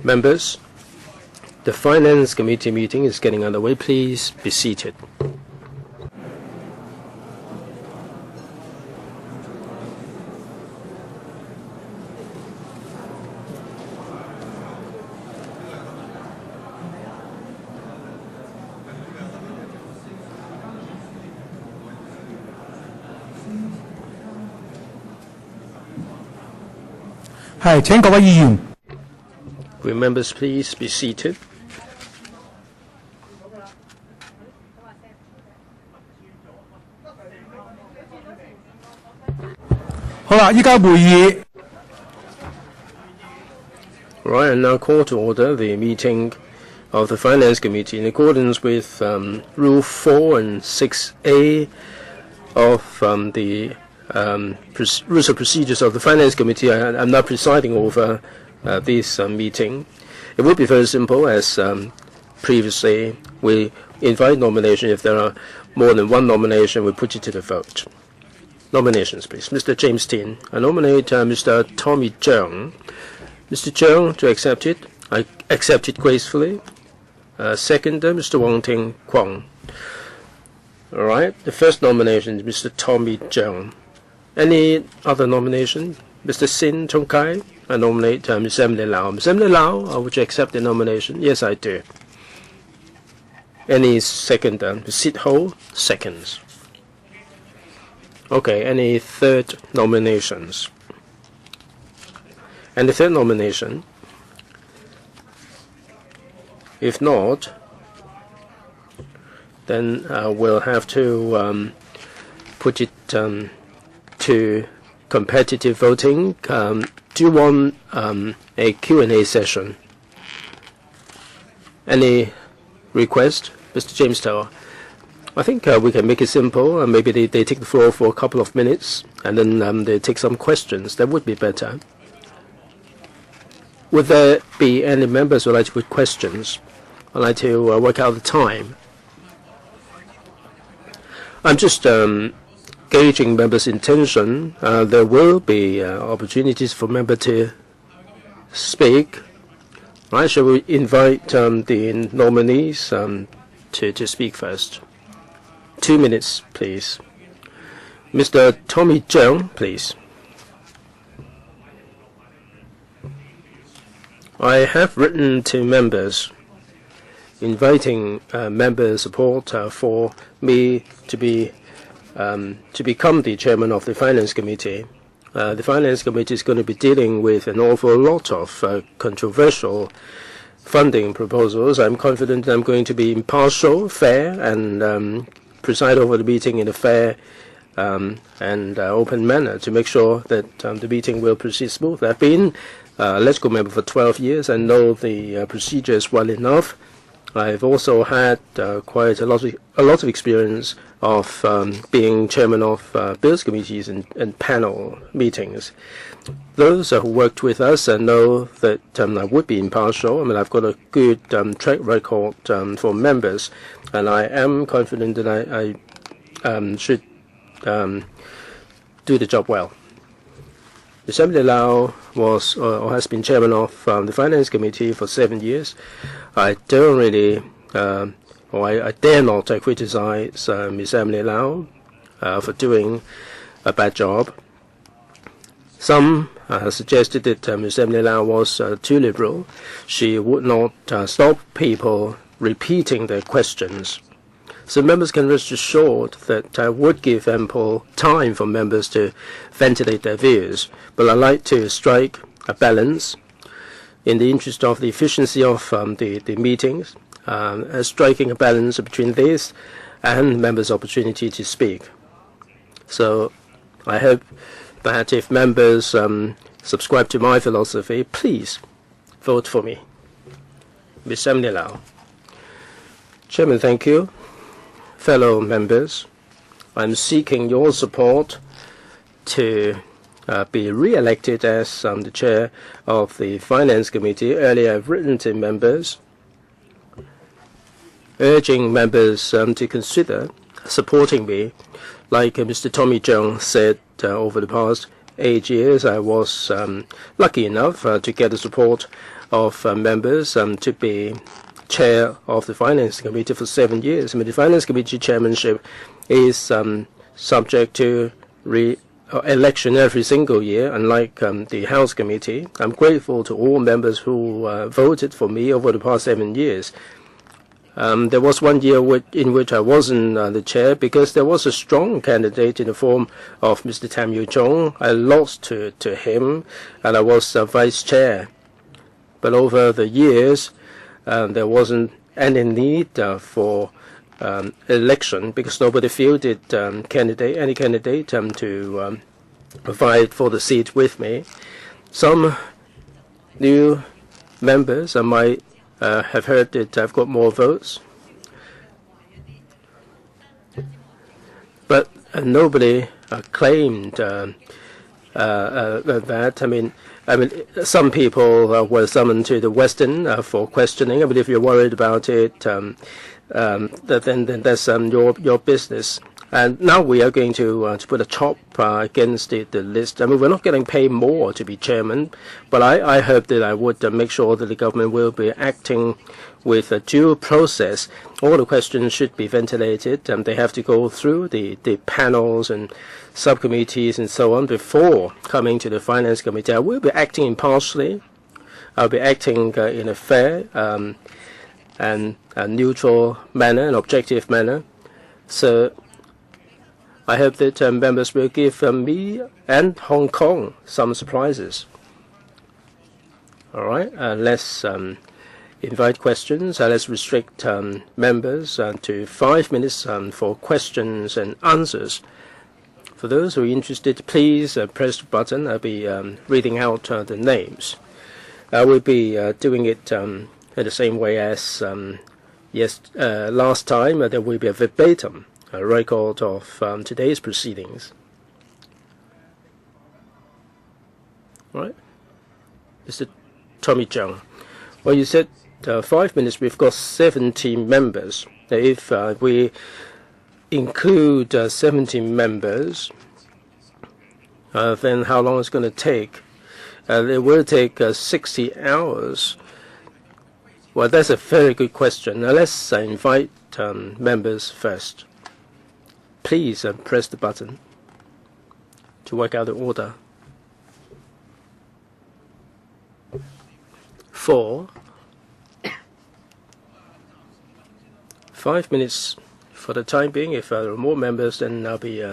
Members, the Finance Committee meeting is getting underway. Please be seated. Will members please be seated? 好啦，依家會議。Right, and now call to order the meeting of the Finance Committee in accordance with Rule 4 and 6A of the rules of procedures of the Finance Committee. I'm now presiding over this meeting. It would be very simple, as previously we invite nomination. If there are more than one nomination, we put it to the vote. Nominations, please. Mr. James Tin. I nominate Mr. Tommy Cheung. Mr. Cheung, to accept it. I accept it gracefully. Seconder, Mr. Wong Ting Kwong. All right. The first nomination is Mr. Tommy Cheung. Any other nomination? Mr. Sin Tung Kai. I nominate Ms. Emily Lau. Ms. Emily Lau, would you accept the nomination? Yes, I do. Any seconder? Ms. Sit Ho, seconds. Okay, any third nominations? And the third nomination? If not, then we'll have to put it to competitive voting. Do you want a Q&A session? Any request? Mr. James Tower. I think we can make it simple. Maybe they take the floor for a couple of minutes, and then they take some questions. That would be better. Would there be any members who would like to put questions? I'd like to work out the time. I'm just gauging members' intention. There will be opportunities for members to speak. Right? Shall we invite the nominees to speak first? 2 minutes, please. Mr. Tommy Cheung, please. I have written to members inviting member support for me to become the chairman of the Finance Committee. The Finance Committee is going to be dealing with an awful lot of controversial funding proposals. I'm confident I'm going to be impartial, fair, and preside over the meeting in a fair and open manner to make sure that the meeting will proceed smoothly. I've been a LegCo member for 12 years and know the procedures well enough. I've also had quite a lot of experience of being chairman of bills committees and panel meetings. Those who worked with us know that I would be impartial. I mean, I've got a good track record for members, and I am confident that I should do the job well. Ms. Emily Lau was or has been chairman of the Finance Committee for 7 years. I don't really, or I dare not criticize Ms. Emily Lau for doing a bad job. Some suggested that Ms. Emily Lau was too liberal. She would not stop people repeating their questions. So members can rest assured that I would give ample time for members to ventilate their views. But I like to strike a balance in the interest of the efficiency of the meetings, striking a balance between this and members' opportunity to speak. So I hope that if members subscribe to my philosophy, please vote for me. Ms. Emily Lau. Chairman, thank you. Fellow members, I'm seeking your support to be re-elected as the chair of the Finance Committee. Earlier, I've written to members, urging members to consider supporting me. Like Mr. Tommy Cheung said over the past, 8 years, I was lucky enough to get the support of members to be chair of the Finance Committee for 7 years. I mean, the Finance Committee chairmanship is subject to election every single year, unlike the House Committee. I'm grateful to all members who voted for me over the past 7 years. There was 1 year in which I wasn't the chair because there was a strong candidate in the form of Mr. Tam Yu-chung. I lost to him, and I was vice chair. But over the years, there wasn't any need for election because nobody fielded any candidate to fight for the seat with me. Some new members might have heard that I've got more votes, but nobody claimed that. I mean, some people were summoned to the Western for questioning. I mean, if you're worried about it, then that's your business. And now we are going to put a chop against the list. I mean, we're not getting paid more to be chairman, but I hope that I would make sure that the government will be acting with a due process. All the questions should be ventilated, and they have to go through the panels and subcommittees and so on before coming to the Finance Committee. I will be acting impartially. I'll be acting in a fair and a neutral manner, an objective manner. So I hope that members will give me and Hong Kong some surprises. All right, let's invite questions. Let's restrict members to 5 minutes for questions and answers. For those who are interested, please press the button. I'll be reading out the names. I will be doing it in the same way as last time. There will be a verbatim record of today's proceedings. All right, Mr. Tommy Chung. Well, you said 5 minutes. We've got 17 members. If we include 17 members, then how long is it going to take? It will take 60 hours. Well, that's a very good question. Now, let's invite members first. Please press the button to work out the order. 4. 5 minutes for the time being. If there are more members, then I'll be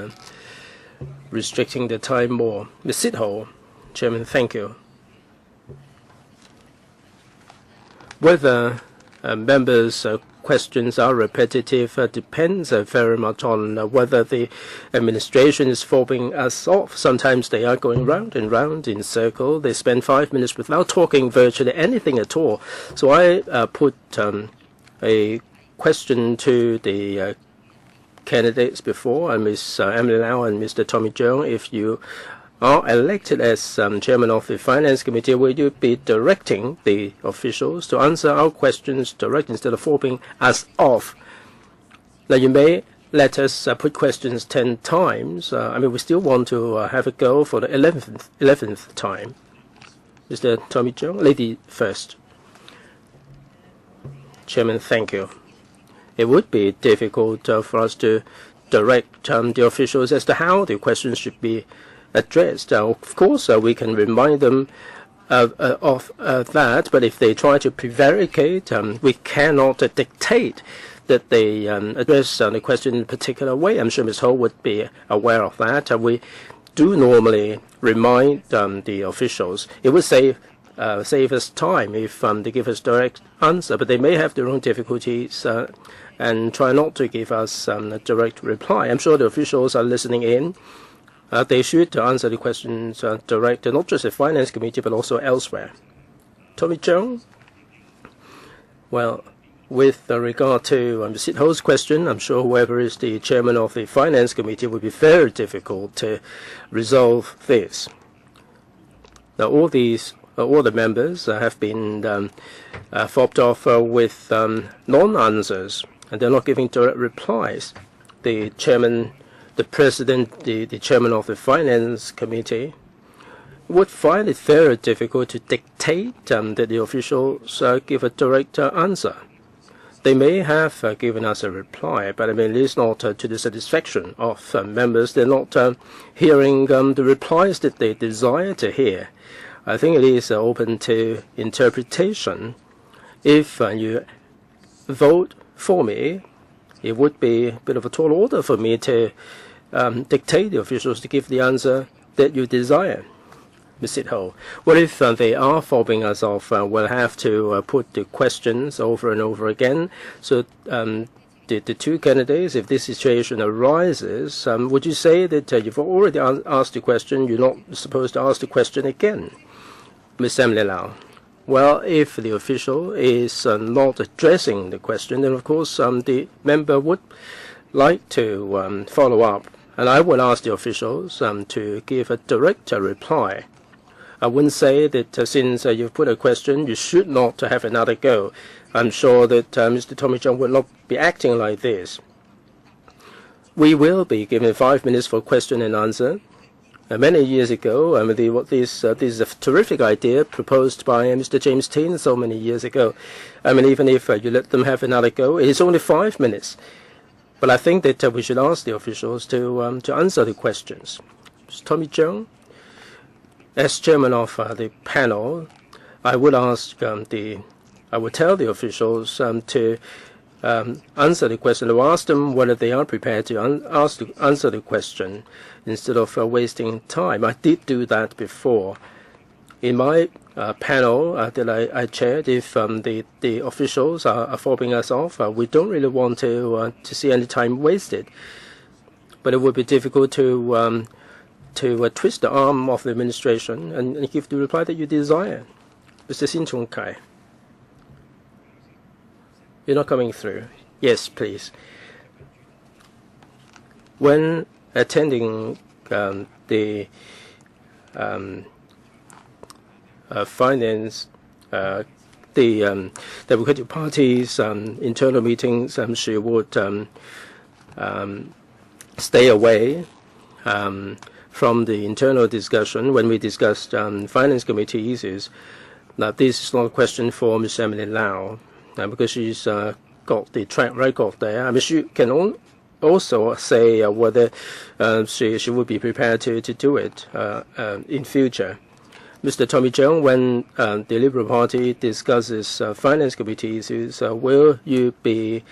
restricting the time more. Ms. Sitho, Chairman, thank you. Whether members' questions are repetitive depends very much on whether the administration is fobbing us off. Sometimes they are going round and round in circle. They spend 5 minutes without talking virtually anything at all. So I put a question to the candidates before, Ms. Emily Lau and Mr. Tommy Cheung. If you are elected as chairman of the Finance Committee, will you be directing the officials to answer our questions direct instead of fobbing us off? Now, you may let us put questions 10 times. I mean, we still want to have a go for the 11th time. Mr. Tommy Cheung, lady first. Chairman, thank you. It would be difficult for us to direct the officials as to how the questions should be addressed. Of course, we can remind them of that, but if they try to prevaricate, we cannot dictate that they address the question in a particular way. I'm sure Ms. Ho would be aware of that. We do normally remind the officials. It would save us time if they give us direct answer, but they may have their own difficulties and try not to give us a direct reply. I'm sure the officials are listening in. They should answer the questions direct, not just the Finance Committee, but also elsewhere. Tommy Cheung? Well, with regard to Ms. Sitho's question, I'm sure whoever is the chairman of the Finance Committee will be very difficult to resolve this. Now, all the members have been fobbed off with non-answers, and they're not giving direct replies. The chairman, the president, the chairman of the Finance Committee would find it very difficult to dictate that the officials give a direct answer. They may have given us a reply, but I mean, it is not to the satisfaction of members. They're not hearing the replies that they desire to hear. I think it is open to interpretation. If you vote for me, it would be a bit of a tall order for me to dictate the officials to give the answer that you desire. Ms. Ho. Well, if they are fobbing us off, we'll have to put the questions over and over again. So the two candidates, if this situation arises, would you say that you've already asked the question, you're not supposed to ask the question again? Ms. Emily Lau. Well, if the official is not addressing the question, then of course the member would like to follow up. And I would ask the officials to give a direct reply. I wouldn't say that since you've put a question, you should not have another go. I'm sure that Mr. Tommy Chung would not be acting like this. We will be given 5 minutes for question and answer. Many years ago, this is a terrific idea proposed by Mr. James Tin so many years ago. I mean, even if you let them have another go, it's only 5 minutes. But I think that we should ask the officials to answer the questions. Mr. Tommy Chung, as chairman of the panel, I would ask I would tell the officials to answer the question, or ask them whether they are prepared to answer the question instead of wasting time. I did do that before. In my panel that I chaired, if the officials are fobbing us off, we don't really want to see any time wasted. But it would be difficult to twist the arm of the administration and give the reply that you desire. Mr. Sin Chung Kai. You're not coming through. Yes, please. When attending the finance, the Democratic Party's internal meetings, she would stay away from the internal discussion when we discussed finance committee issues. Now, this is not a question for Ms. Emily Lau, because she's got the track record there. I mean, she can also say whether she would be prepared to do it in future. Mr. Tommy Chung, when the Liberal Party discusses finance committee issues, will you be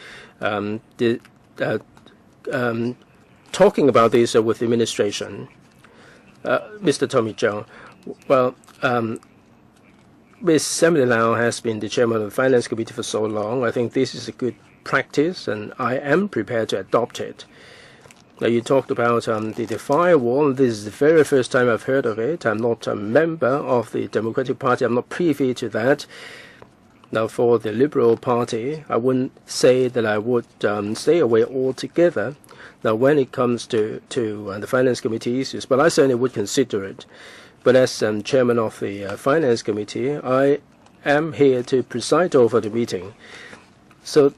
talking about this with the administration? Mr. Tommy Chung, well, Ms. Emily Lau has been the chairman of the Finance Committee for so long. I think this is a good practice, and I am prepared to adopt it. Now, you talked about the firewall. This is the very first time I've heard of it. I'm not a member of the Democratic Party. I'm not privy to that. Now, for the Liberal Party, I wouldn't say that I would stay away altogether. Now, when it comes to the Finance Committee issues, but I certainly would consider it. But as chairman of the Finance Committee, I am here to preside over the meeting. So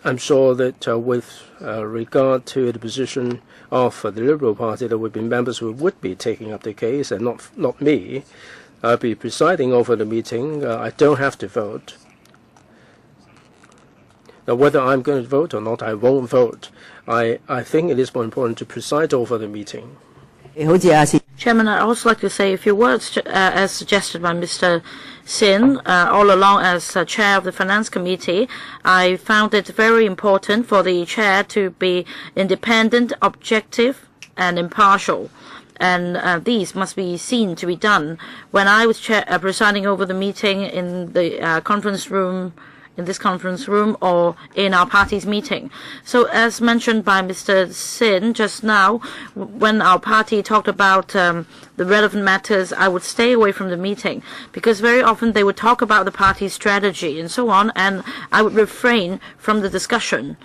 I'm sure that with regard to the position of the Liberal Party, there would be members who would be taking up the case, and not me. I'll be presiding over the meeting. I don't have to vote. Now, whether I'm going to vote or not, I won't vote. I think it is more important to preside over the meeting. Chairman, I'd also like to say a few words as suggested by Mr. Sin. All along as chair of the Finance Committee, I found it very important for the chair to be independent, objective, and impartial. And these must be seen to be done. When I was presiding over the meeting in the conference room, in this conference room, or in our party's meeting. So as mentioned by Mr. Sin just now, when our party talked about the relevant matters, I would stay away from the meeting, because very often they would talk about the party's strategy and so on, and I would refrain from the discussion,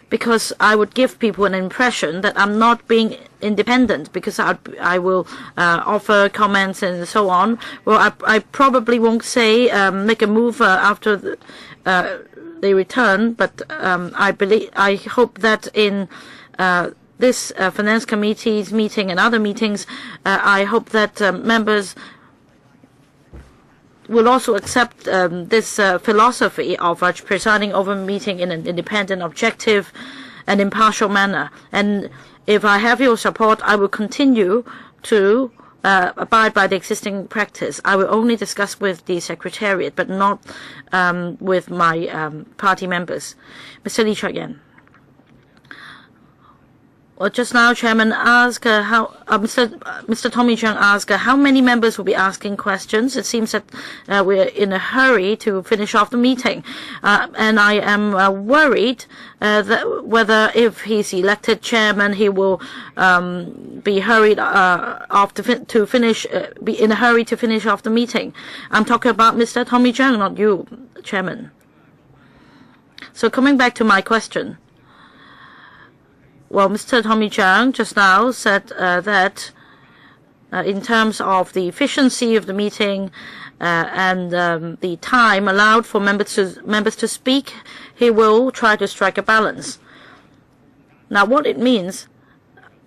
because I would give people an impression that I'm not being independent, because I will offer comments and so on. Well, I probably won't say make a move after they return, but I hope that in this Finance Committee's meeting and other meetings, I hope that members will also accept this philosophy of presiding over a meeting in an independent, objective, and impartial manner. And if I have your support, I will continue to abide by the existing practice. I will only discuss with the Secretariat, but not with my party members. Mr. Lee Chun-yan. Well, just now, Chairman asked Mr. Tommy Cheung asked how many members will be asking questions. It seems that we're in a hurry to finish off the meeting, and I am worried that whether if he's elected chairman, he will be hurried off to finish, be in a hurry to finish off the meeting. I'm talking about Mr. Tommy Cheung, not you, Chairman. So coming back to my question. Well, Mr. Tommy Cheung just now said that in terms of the efficiency of the meeting and the time allowed for members to speak, he will try to strike a balance. Now, what it means,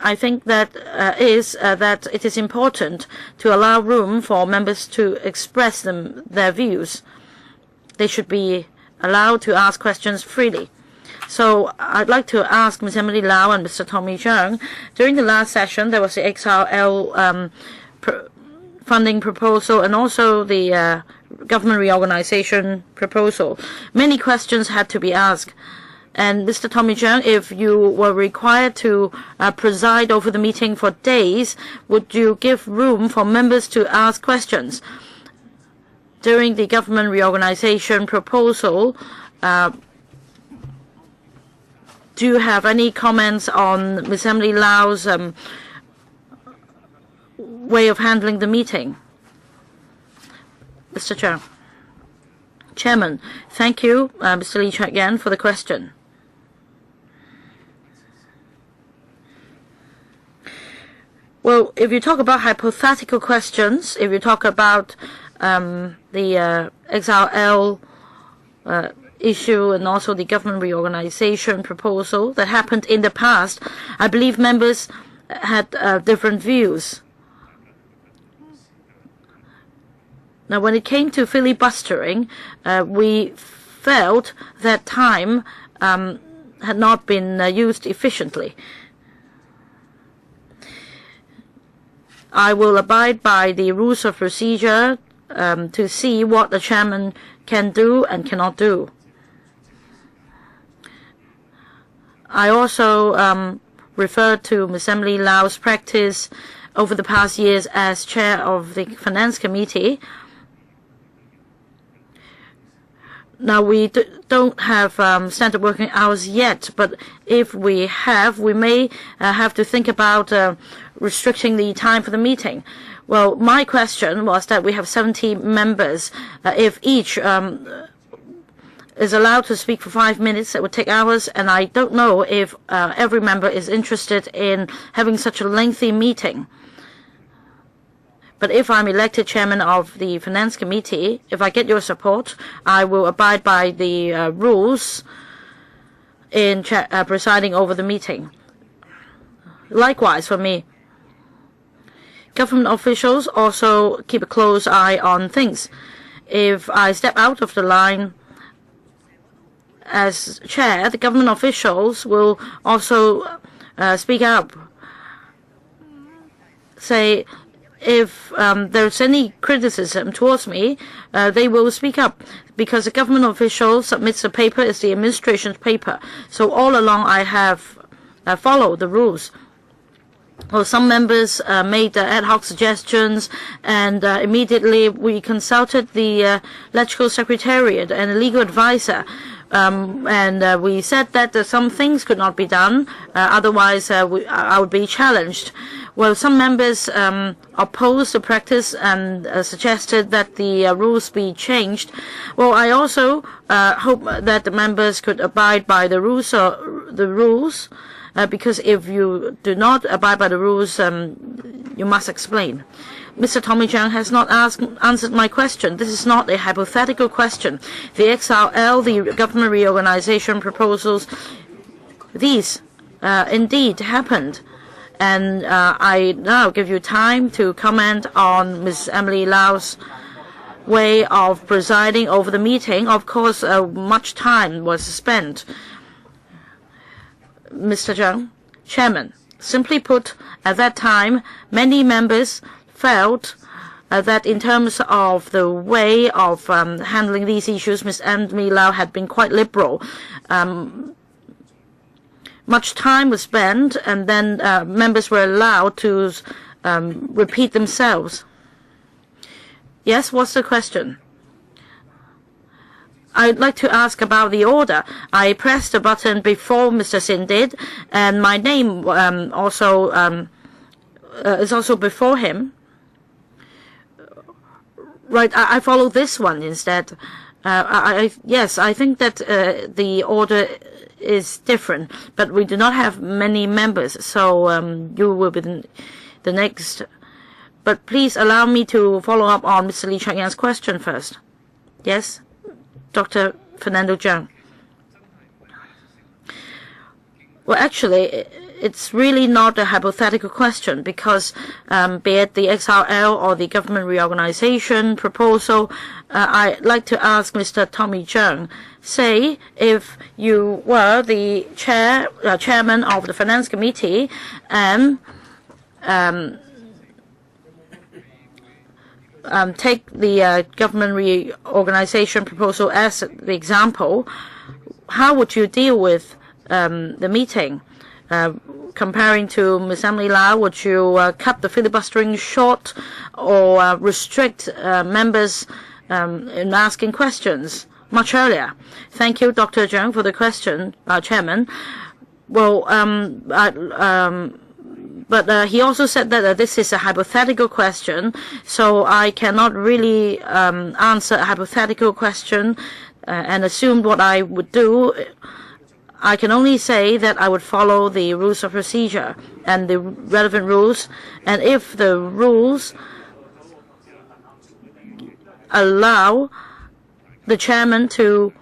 I think that is that it is important to allow room for members to express their views. They should be allowed to ask questions freely. So I'd like to ask Ms. Emily Lau and Mr. Tommy Cheung, during the last session there was the XRL funding proposal and also the government reorganization proposal. Many questions had to be asked. And Mr. Tommy Cheung, if you were required to preside over the meeting for days, would you give room for members to ask questions? During the government reorganization proposal, do you have any comments on Ms. Emily Lau's way of handling the meeting? Mr. Cheung. Chairman, thank you, Mr. Lee Chun-yan, for the question. Well, if you talk about hypothetical questions, if you talk about the XRL issue and also the government reorganization proposal that happened in the past, I believe members had different views. Now, when it came to filibustering, we felt that time had not been used efficiently. I will abide by the rules of procedure to see what the chairman can do and cannot do. I also referred to Ms. Emily Lau's practice over the past years as chair of the Finance Committee. Now, we don't have standard working hours yet, but if we have, we may have to think about restricting the time for the meeting. Well, my question was that we have 70 members. If each is allowed to speak for 5 minutes, it would take hours, and I don't know if every member is interested in having such a lengthy meeting. But if I'm elected chairman of the Finance Committee, if I get your support, I will abide by the rules in presiding over the meeting. Likewise, for me, government officials also keep a close eye on things. If I step out of the line as chair, the government officials will also speak up. Say, if there's any criticism towards me, they will speak up, because the government official submits a paper, it's the administration's paper. So all along I have followed the rules. Well, some members made ad hoc suggestions, and immediately we consulted the electoral secretariat and a legal advisor. And we said that some things could not be done, otherwise I would be challenged. Well, some members opposed the practice and suggested that the rules be changed. Well, I also hope that the members could abide by the rules, because if you do not abide by the rules, you must explain. Mr. Tommy Cheung has not answered my question. This is not a hypothetical question. The XRL, the government reorganization proposals, these indeed happened. And I now give you time to comment on Ms. Emily Lau's way of presiding over the meeting. Of course, much time was spent. Mr. Zhang, Chairman, simply put, at that time, many members felt that in terms of the way of handling these issues, Ms. Emily Lau had been quite liberal. Much time was spent, and then members were allowed to repeat themselves. Yes, what's the question? I'd like to ask about the order. I pressed the button before Mr. Sin did, and my name is also before him. Right, I follow this one instead. Yes, I think that the order is different, but we do not have many members, so you will be the next. But please allow me to follow up on Mr. Lee Chun-yan's question first. Yes, Dr. Fernando Zhang. Well, actually, it's really not a hypothetical question because be it the XRL or the government reorganization proposal, I'd like to ask Mr. Tommy Zhang, say if you were the chairman of the Finance Committee and take the government reorganization proposal as the example, how would you deal with the meeting? Comparing to Ms. Emily Lau, would you cut the filibustering short or restrict members in asking questions much earlier? Thank you, Dr. Zhang, for the question, Chairman. Well, but he also said that this is a hypothetical question, so I cannot really answer a hypothetical question and assume what I would do. I can only say that I would follow the rules of procedure and the relevant rules, and if the rules allow the chairman to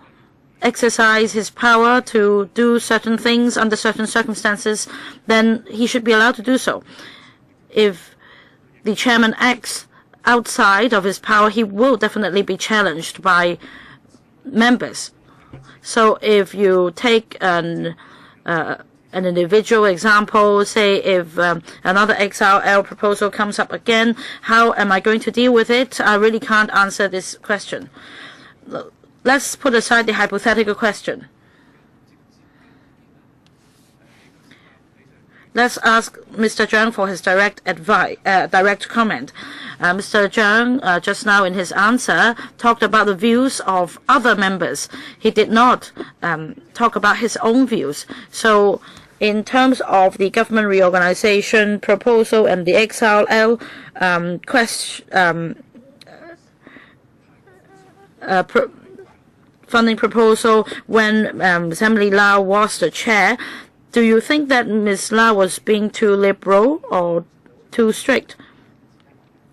exercise his power to do certain things under certain circumstances, then he should be allowed to do so. If the chairman acts outside of his power, he will definitely be challenged by members. So if you take an individual example, say if another XRL proposal comes up again, how am I going to deal with it? I really can't answer this question. Let's put aside the hypothetical question. Let's ask Mr. Zhang for his direct comment. Mr. Zhang, just now in his answer, talked about the views of other members. He did not talk about his own views. So in terms of the government reorganization proposal and the XRL funding proposal, when Ms. Emily Lau was the chair, do you think that Ms. Lau was being too liberal or too strict?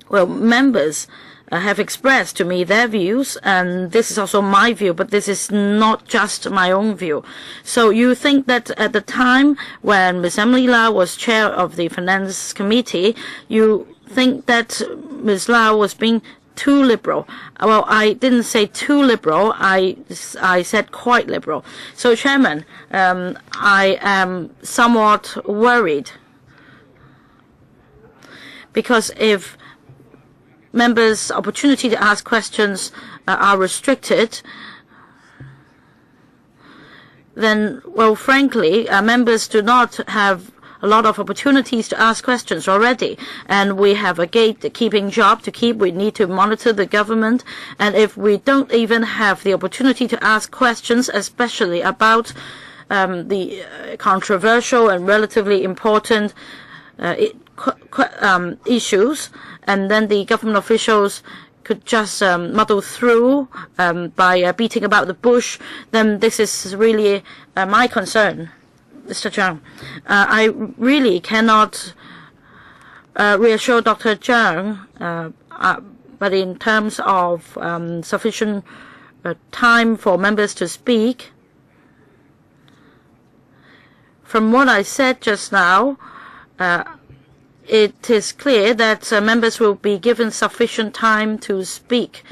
Well, members have expressed to me their views, and this is also my view, but this is not just my own view. So you think that at the time when Ms. Emily Lau was chair of the Finance Committee, you think that Ms. Lau was being too liberal? Well, I didn't say too liberal. I said quite liberal. So, Chairman, I am somewhat worried because if members' opportunity to ask questions are restricted, then, well, frankly, members do not have a lot of opportunities to ask questions already, and we have a gatekeeping job to keep. We need to monitor the government, and if we don't even have the opportunity to ask questions, especially about the controversial and relatively important issues, and then the government officials could just muddle through by beating about the bush, then this is really my concern. Mr. Zhang, I really cannot reassure Dr. Zhang, but in terms of sufficient time for members to speak, From what I said just now, it is clear that members will be given sufficient time to speak.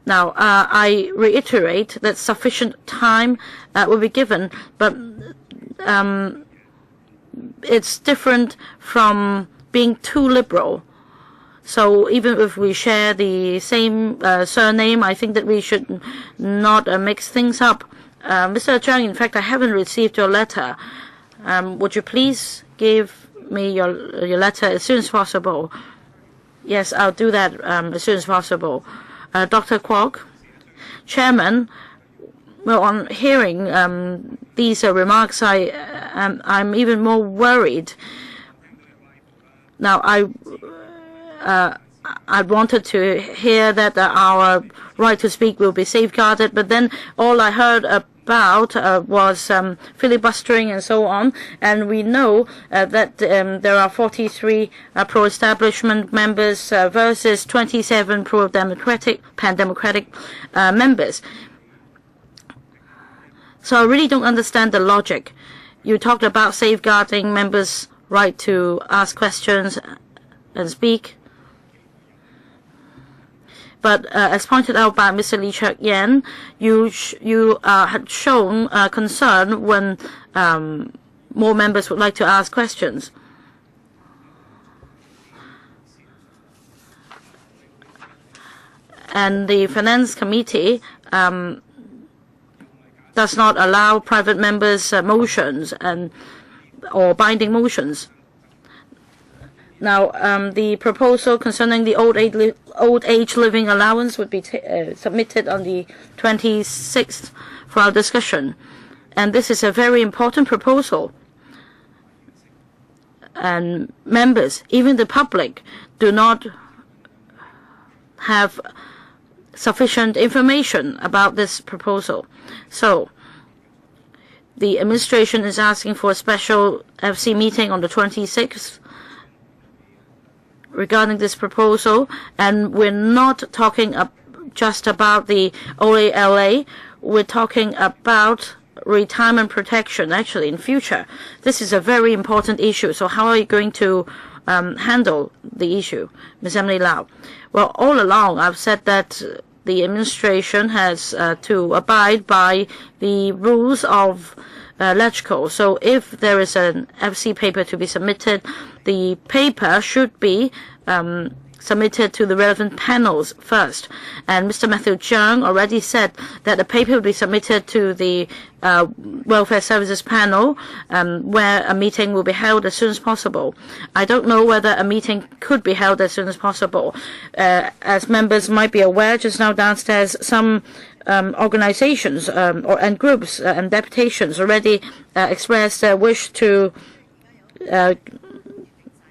Now, I reiterate that sufficient time will be given, but it's different from being too liberal. So even if we share the same surname, I think that we should not mix things up. Mr. Zhang, in fact, I haven't received your letter. Would you please give me your letter as soon as possible? Yes, I'll do that as soon as possible. Dr. Kwok, Chairman, well, on hearing these remarks, I'm even more worried. Now, I wanted to hear that our right to speak will be safeguarded, but then all I heard about was filibustering and so on, and we know that there are 43 pro-establishment members versus 27 pro-democratic, pan-democratic members. So I really don't understand the logic. You talked about safeguarding members' right to ask questions and speak. But as pointed out by Mr. Lee Chun-yan, you had shown concern when more members would like to ask questions. And the Finance Committee does not allow private members' motions or binding motions. Now, the proposal concerning the old age living allowance would be submitted on the 26th for our discussion. And this is a very important proposal. And members, even the public, do not have sufficient information about this proposal. So, the administration is asking for a special FC meeting on the 26th regarding this proposal, and we're not talking just about the OALA, we're talking about retirement protection actually in future. This is a very important issue. So how are you going to handle the issue, Ms. Emily Lau? Well, all along I've said that the administration has to abide by the rules of LegCo. So if there is an FC paper to be submitted, the paper should be submitted to the relevant panels first. And Mr. Matthew Cheung already said that the paper will be submitted to the Welfare Services panel, where a meeting will be held as soon as possible. I don't know whether a meeting could be held as soon as possible. As members might be aware, just now downstairs, some organizations and groups and deputations already expressed their wish to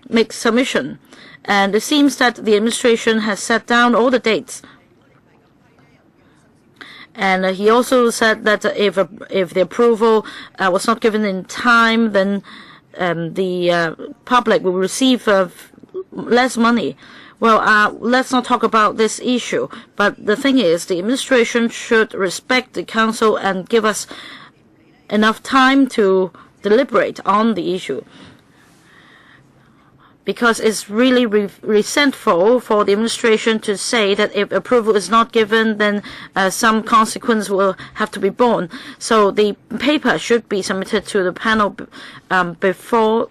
make submission. And it seems that the administration has set down all the dates. And he also said that if the approval was not given in time, then the public will receive less money. Well, let's not talk about this issue. But the thing is, the administration should respect the council and give us enough time to deliberate on the issue. Because it's really resentful for the administration to say that if approval is not given, then some consequence will have to be borne. So the paper should be submitted to the panel before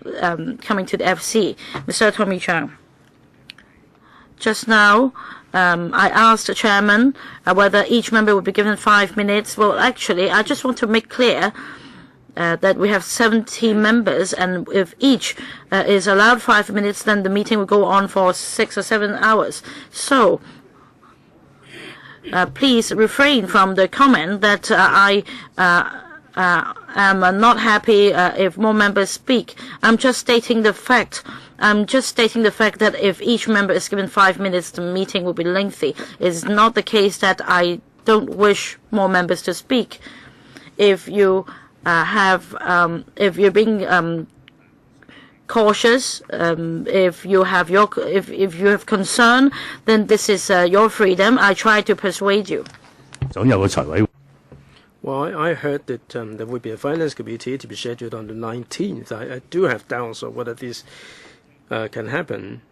coming to the FC. Mr. Tommy Chang. Just now, I asked the chairman whether each member would be given 5 minutes. Well, actually, I just want to make clear that we have 70 members, and if each is allowed 5 minutes, then the meeting will go on for 6 or 7 hours. So please refrain from the comment that I am not happy if more members speak. I'm just stating the fact. I'm just stating the fact that if each member is given 5 minutes, the meeting will be lengthy. It's not the case that I don't wish more members to speak. If you if you're being cautious, if you have concern, then this is your freedom. I try to persuade you. Well, I heard that there would be a finance committee to be scheduled on the 19th. I do have doubts of whether this can happen.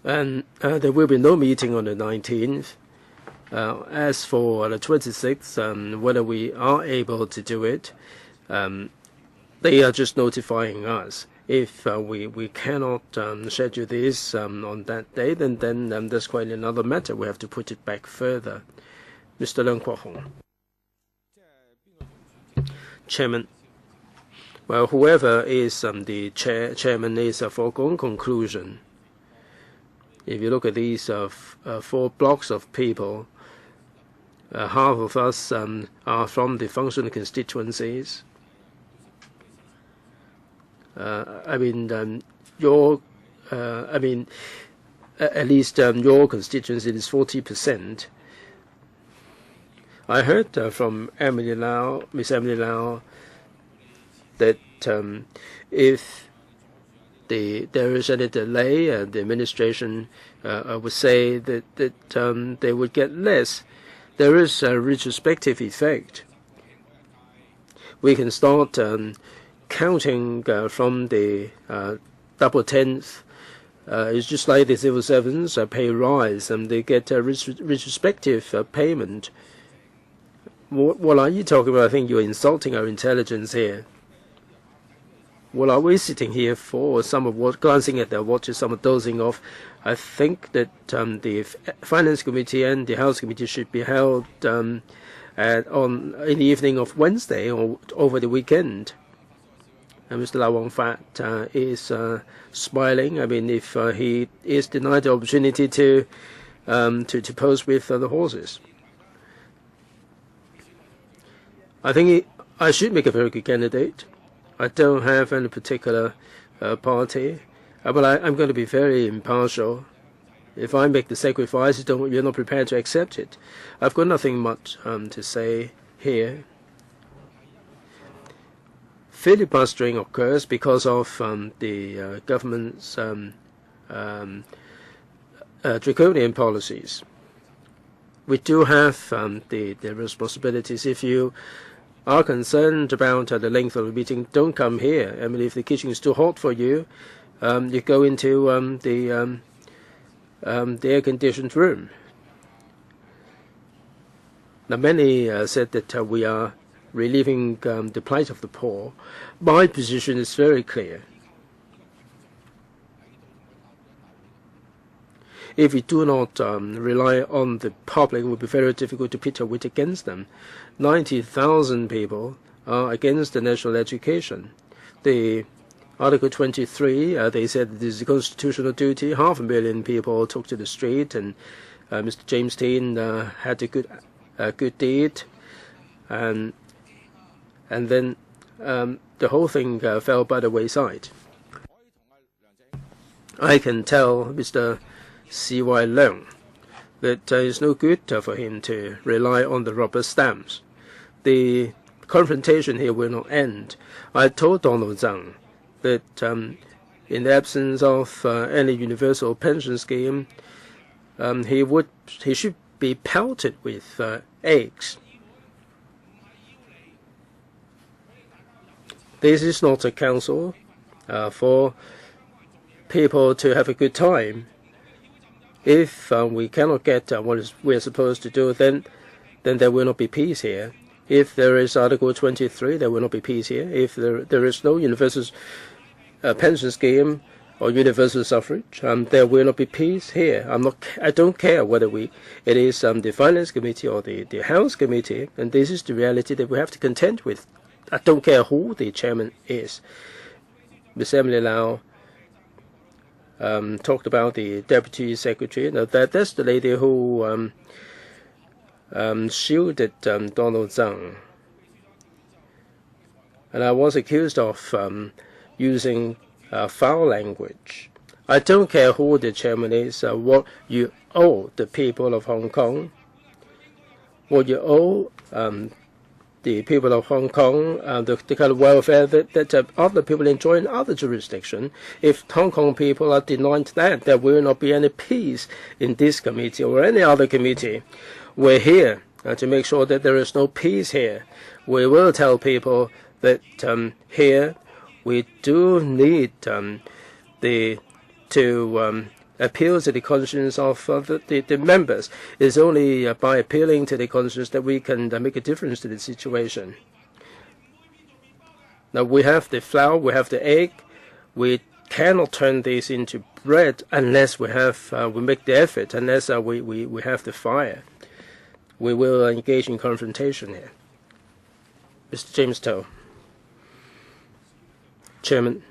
And there will be no meeting on the 19th. As for the 26th, whether we are able to do it, they are just notifying us. If we cannot schedule this on that day, then that's quite another matter. We have to put it back further. Mr. Leung Kwok-hong. Chairman. Well, whoever is the chairman is a foregone conclusion. If you look at these 4 blocks of people, half of us are from the functional constituencies. At least your constituency is 40%. I heard from Miss Emily Lau, that if there is any delay, the administration would say that they would get less. There is a retrospective effect. We can start counting from the double tenth. It's just like the civil servants pay rise, and they get a retrospective payment. What are you talking about? I think you're insulting our intelligence here. What are we sitting here for? Some are glancing at their watches, some are dozing off. I think that the Finance Committee and the House Committee should be held in the evening of Wednesday or over the weekend. And Mr. Lau Wong-fat is smiling. I mean, if he is denied the opportunity to pose with the horses, I think I should make a very good candidate. I don't have any particular party, but I'm going to be very impartial. If I make the sacrifice, you're not prepared to accept it. I've got nothing much to say here. Filibustering occurs because of the government's draconian policies. We do have the responsibilities. If you are concerned about the length of the meeting, don't come here. I mean, if the kitchen is too hot for you, you go into the air-conditioned room. Now, many said that we are relieving the plight of the poor. My position is very clear. If we do not rely on the public, it will be very difficult to pit our wit against them. 90,000 people are against the national education. The Article 23, they said it is a constitutional duty. 500,000 people took to the street, and Mr. James Dean had a good deed, and then the whole thing fell by the wayside. I can tell Mr. C.Y. Leung that it's no good for him to rely on the rubber stamps. The confrontation here will not end. I told Donald Tsang that in the absence of any universal pension scheme, he should be pelted with eggs. This is not a council for people to have a good time. If we cannot get what we are supposed to do, then there will not be peace here. If there is Article 23, there will not be peace here. If there is no universal pension scheme or universal suffrage, there will not be peace here. I don't care whether it is the Finance Committee or the House Committee, and this is the reality that we have to contend with. I don't care who the chairman is. Ms. Emily Lau talked about the Deputy Secretary. Now that's the lady who shielded Donald Tsang. And I was accused of using foul language. I don't care who the chairman is, what you owe the people of Hong Kong, what you owe the people of Hong Kong, the kind of welfare that other people enjoy in other jurisdictions. If Hong Kong people are denied that, there will not be any peace in this committee or any other committee. We're here to make sure that there is no peace here. We will tell people that here we do need to appeal to the conscience of the members. It's only by appealing to the conscience that we can make a difference to the situation. Now we have the flour, we have the egg. We cannot turn this into bread unless we make the effort, unless we have the fire. We will engage in confrontation here. Mr. James Toh. Chairman,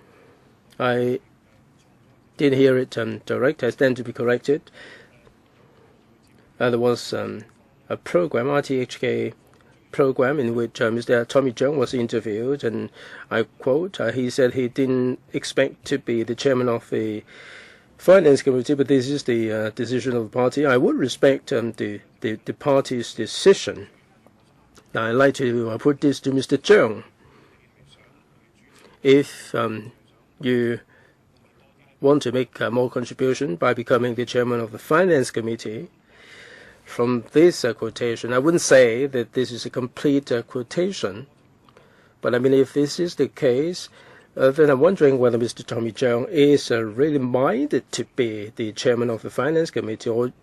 I didn't hear it direct. I stand to be corrected. There was a program, RTHK program, in which Mr. Tommy Cheung was interviewed, and I quote, he said he didn't expect to be the chairman of the Finance Committee, but this is the decision of the party. I would respect the party's decision. Now, I'd like to put this to Mr. Cheung. If you want to make more contribution by becoming the chairman of the Finance Committee, from this quotation, I wouldn't say that this is a complete quotation, but I mean, if this is the case, then I'm wondering whether Mr. Tommy Cheung is really minded to be the chairman of the Finance Committee, or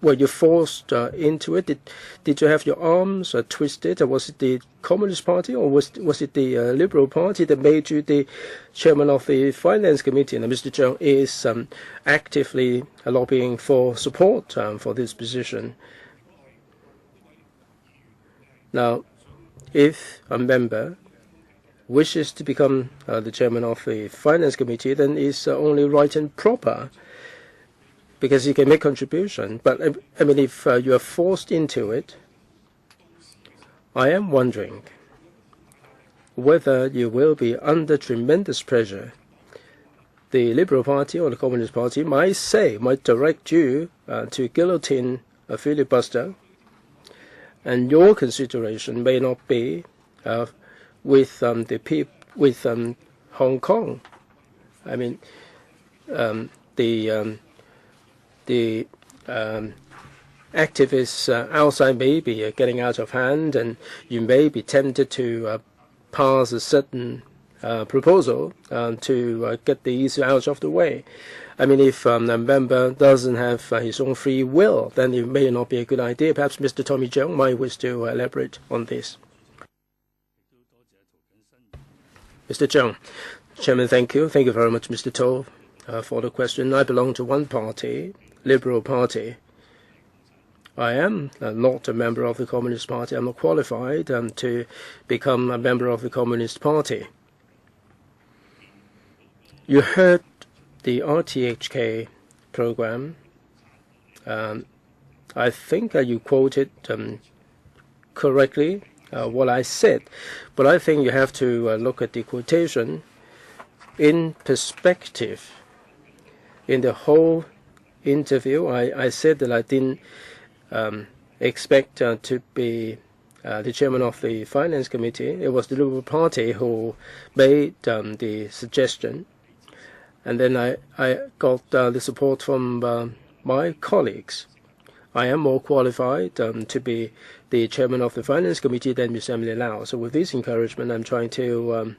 were you forced into it? Did you have your arms twisted? Was it the Communist Party, or was it the Liberal Party that made you the chairman of the Finance Committee? And Mr. Cheung is actively lobbying for support for this position. Now, if a member wishes to become the chairman of the Finance Committee, then it's only right and proper, because you can make contribution. But I mean, if you are forced into it, I am wondering whether you will be under tremendous pressure. The Liberal Party or the Communist Party might direct you to guillotine a filibuster, and your consideration may not be with Hong Kong. I mean, the activists outside may be getting out of hand, and you may be tempted to pass a certain proposal to get the issue out of the way. I mean, if a member doesn't have his own free will, then it may not be a good idea. Perhaps Mr. Tommy Cheung might wish to elaborate on this. Mr. Cheung. Chairman, thank you. Thank you very much, Mr. Toh, for the question. I belong to one party, Liberal Party. I am not a member of the Communist Party. I'm not qualified to become a member of the Communist Party. You heard the RTHK program. I think you quoted correctly what I said, but I think you have to look at the quotation in perspective. In the whole interview, I said that I didn't expect to be the chairman of the Finance Committee. It was the Liberal Party who made the suggestion. And then I got the support from my colleagues. I am more qualified to be the chairman of the Finance Committee than Ms. Emily Lau. So with this encouragement, I'm trying to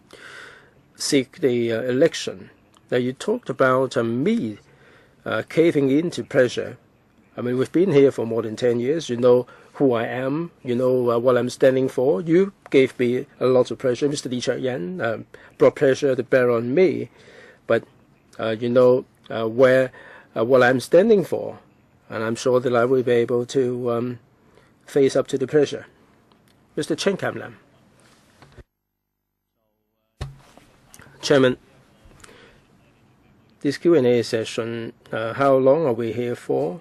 seek the election. Now, you talked about me caving into pressure. I mean, we've been here for more than 10 years. You know who I am. You know what I'm standing for. You gave me a lot of pressure. Mr. Chun-yan brought pressure to bear on me. But you know what I'm standing for. And I'm sure that I will be able to face up to the pressure. Mr. Chen Kam-lam. Chairman, this Q&A session, how long are we here for?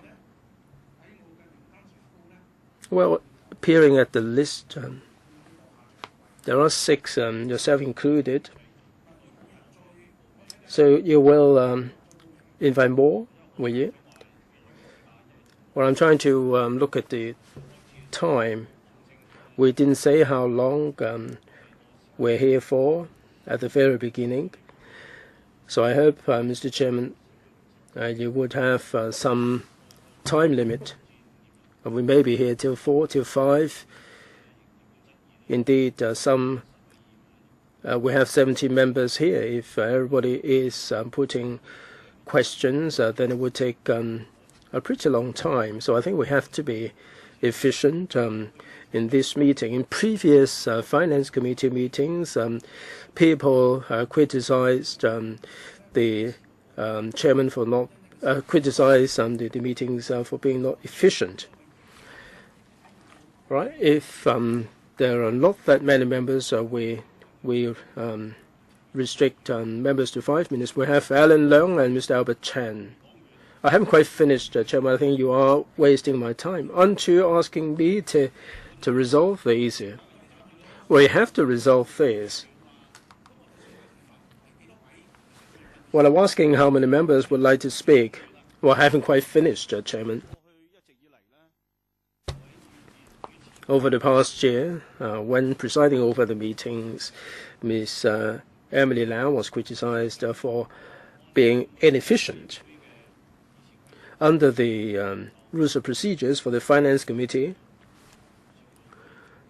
Well, appearing at the list, there are 6, yourself included. So you will invite more, will you? Well, I'm trying to look at the time. We didn't say how long we're here for at the very beginning. So I hope, Mr. Chairman, you would have some time limit We may be here till 4, till 5. Indeed, we have 70 members here. If everybody is putting questions, then it would take a pretty long time. So I think we have to be efficient in this meeting. In previous Finance Committee meetings, people criticized the chairman for not criticized the meetings for being not efficient. Right? If there are not that many members, we restrict members to 5 minutes. We have Alan Leung and Mr. Albert Chan. I haven't quite finished, Chairman. I think you are wasting my time. Aren't you asking me to resolve the issue? Well, you have to resolve this. Well, I'm asking how many members would like to speak. Well, I haven't quite finished, Chairman. Over the past year, when presiding over the meetings, Ms. Emily Lau was criticized for being inefficient. Under the rules of procedures for the Finance Committee,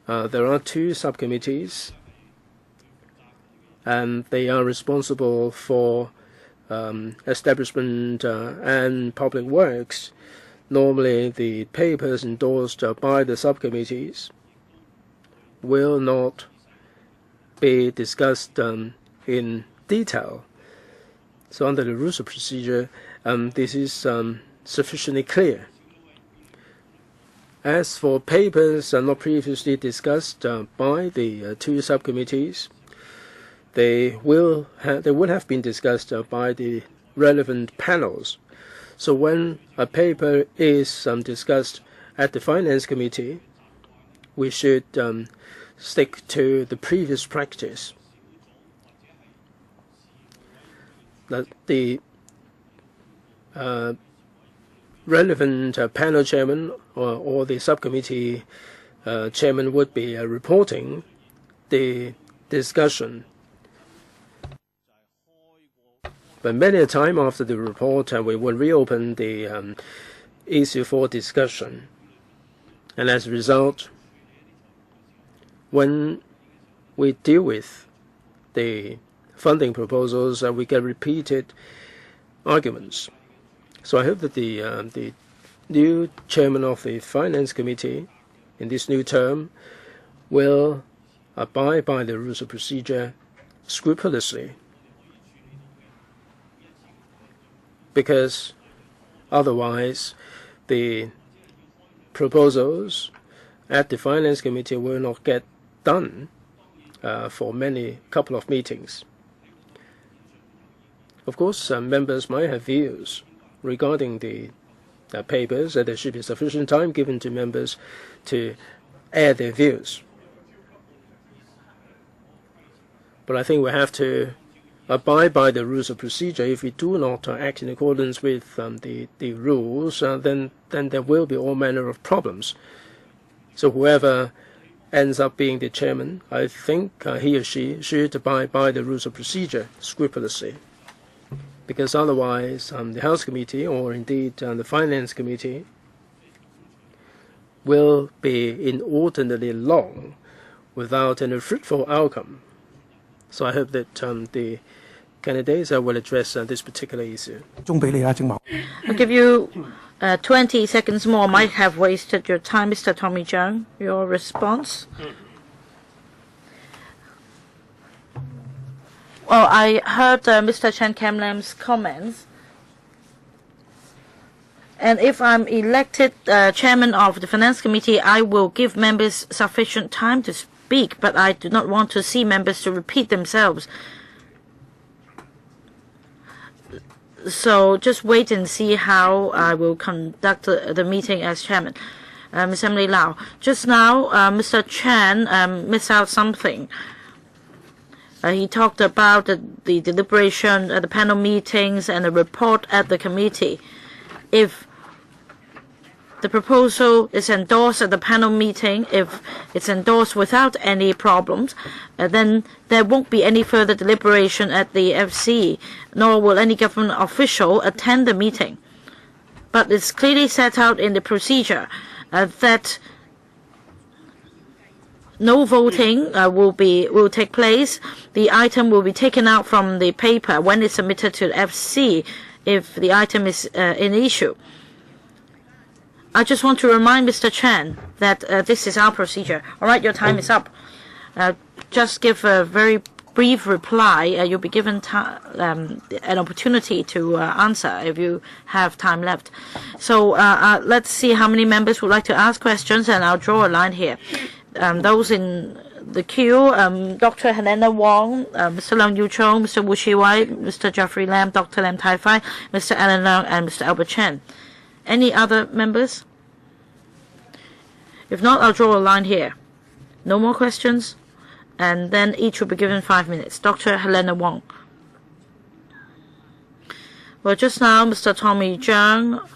there are 2 subcommittees, and they are responsible for establishment and public works. Normally, the papers endorsed by the subcommittees will not be discussed in detail. So under the rules of procedure, this is sufficiently clear. As for papers not previously discussed by the 2 subcommittees, they would have been discussed by the relevant panels. So when a paper is discussed at the Finance Committee, we should stick to the previous practice. That the relevant panel chairman or the subcommittee chairman would be reporting the discussion. But many a time after the report, we will reopen the issue for discussion. And as a result, when we deal with the funding proposals, we get repeated arguments. So I hope that the new chairman of the Finance Committee in this new term will abide by the rules of procedure scrupulously, because otherwise the proposals at the Finance Committee will not get done for couple of meetings. Of course, members might have views regarding the papers, that there should be sufficient time given to members to air their views. But I think we have to abide by the rules of procedure. If we do not act in accordance with the rules, then there will be all manner of problems. So whoever ends up being the chairman, I think he or she should abide by the rules of procedure scrupulously, because otherwise the House Committee, or indeed the Finance Committee, will be inordinately long without any fruitful outcome. So I hope that the candidates will address this particular issue. I'll give you 20 seconds more. Might have wasted your time, Mr. Tommy Cheung. Your response? Well, I heard Mr. Chen Kam-lam's comments. And if I'm elected chairman of the Finance Committee, I will give members sufficient time to speak, but I do not want to see members to repeat themselves. So just wait and see how I will conduct the meeting as chairman. Ms. Emily Lau, just now Mr. Chan missed out something. He talked about the deliberation at the panel meetings and the report at the committee. If the proposal is endorsed at the panel meeting, if it's endorsed without any problems, then there won't be any further deliberation at the FC, nor will any government official attend the meeting. But it's clearly set out in the procedure. that no voting will take place. The item will be taken out from the paper when it's submitted to the FC if the item is in issue. I just want to remind Mr. Chen that this is our procedure. All right, your time is up. Just give a very brief reply. You'll be given an opportunity to answer if you have time left. So let's see how many members would like to ask questions, and I'll draw a line here. Those in the queue, Dr. Helena Wong, Mr. Leung Yu-chung, Mr. Wu Shi-wai, Mr. Jeffrey Lam, Dr. Lam Tai-fai, Mr. Alan Leung, and Mr. Albert Chen. Any other members? If not, I'll draw a line here. No more questions? And then each will be given 5 minutes. Dr. Helena Wong. Well, just now, Mr. Tommy Zhang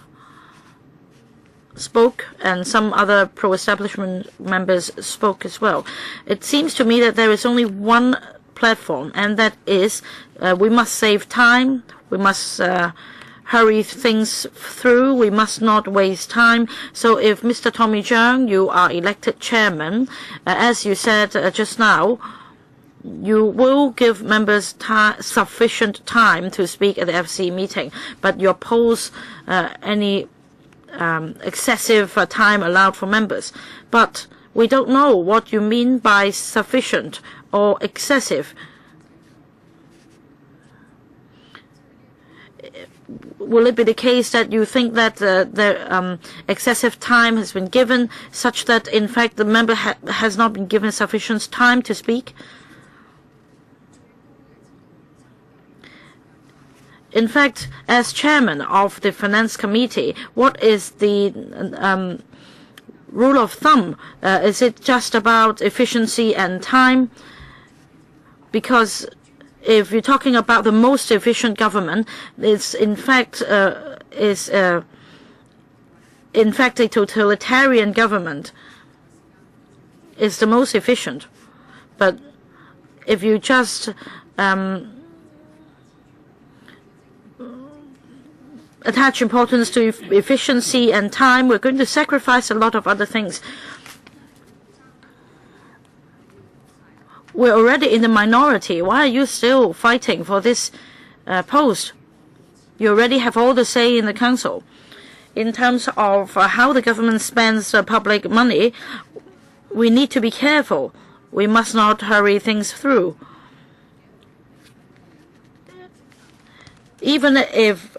spoke, and some other pro-establishment members spoke as well. It seems to me that there is only one platform, and that is we must save time, we must hurry things through, we must not waste time. So if Mr. Tommy Zhang, you are elected chairman, as you said just now, you will give members sufficient time to speak at the FC meeting, but you oppose any excessive time allowed for members. But we don't know what you mean by sufficient or excessive. Will it be the case that you think that the excessive time has been given such that in fact the member has not been given sufficient time to speak? In fact, as chairman of the Finance Committee, what is the rule of thumb? Is it just about efficiency and time? Because if you're talking about the most efficient government, it's in fact a totalitarian government is the most efficient. But if you just attach importance to efficiency and time, we're going to sacrifice a lot of other things. We're already in the minority. Why are you still fighting for this post? You already have all the say in the council. In terms of how the government spends public money, we need to be careful. We must not hurry things through. Even if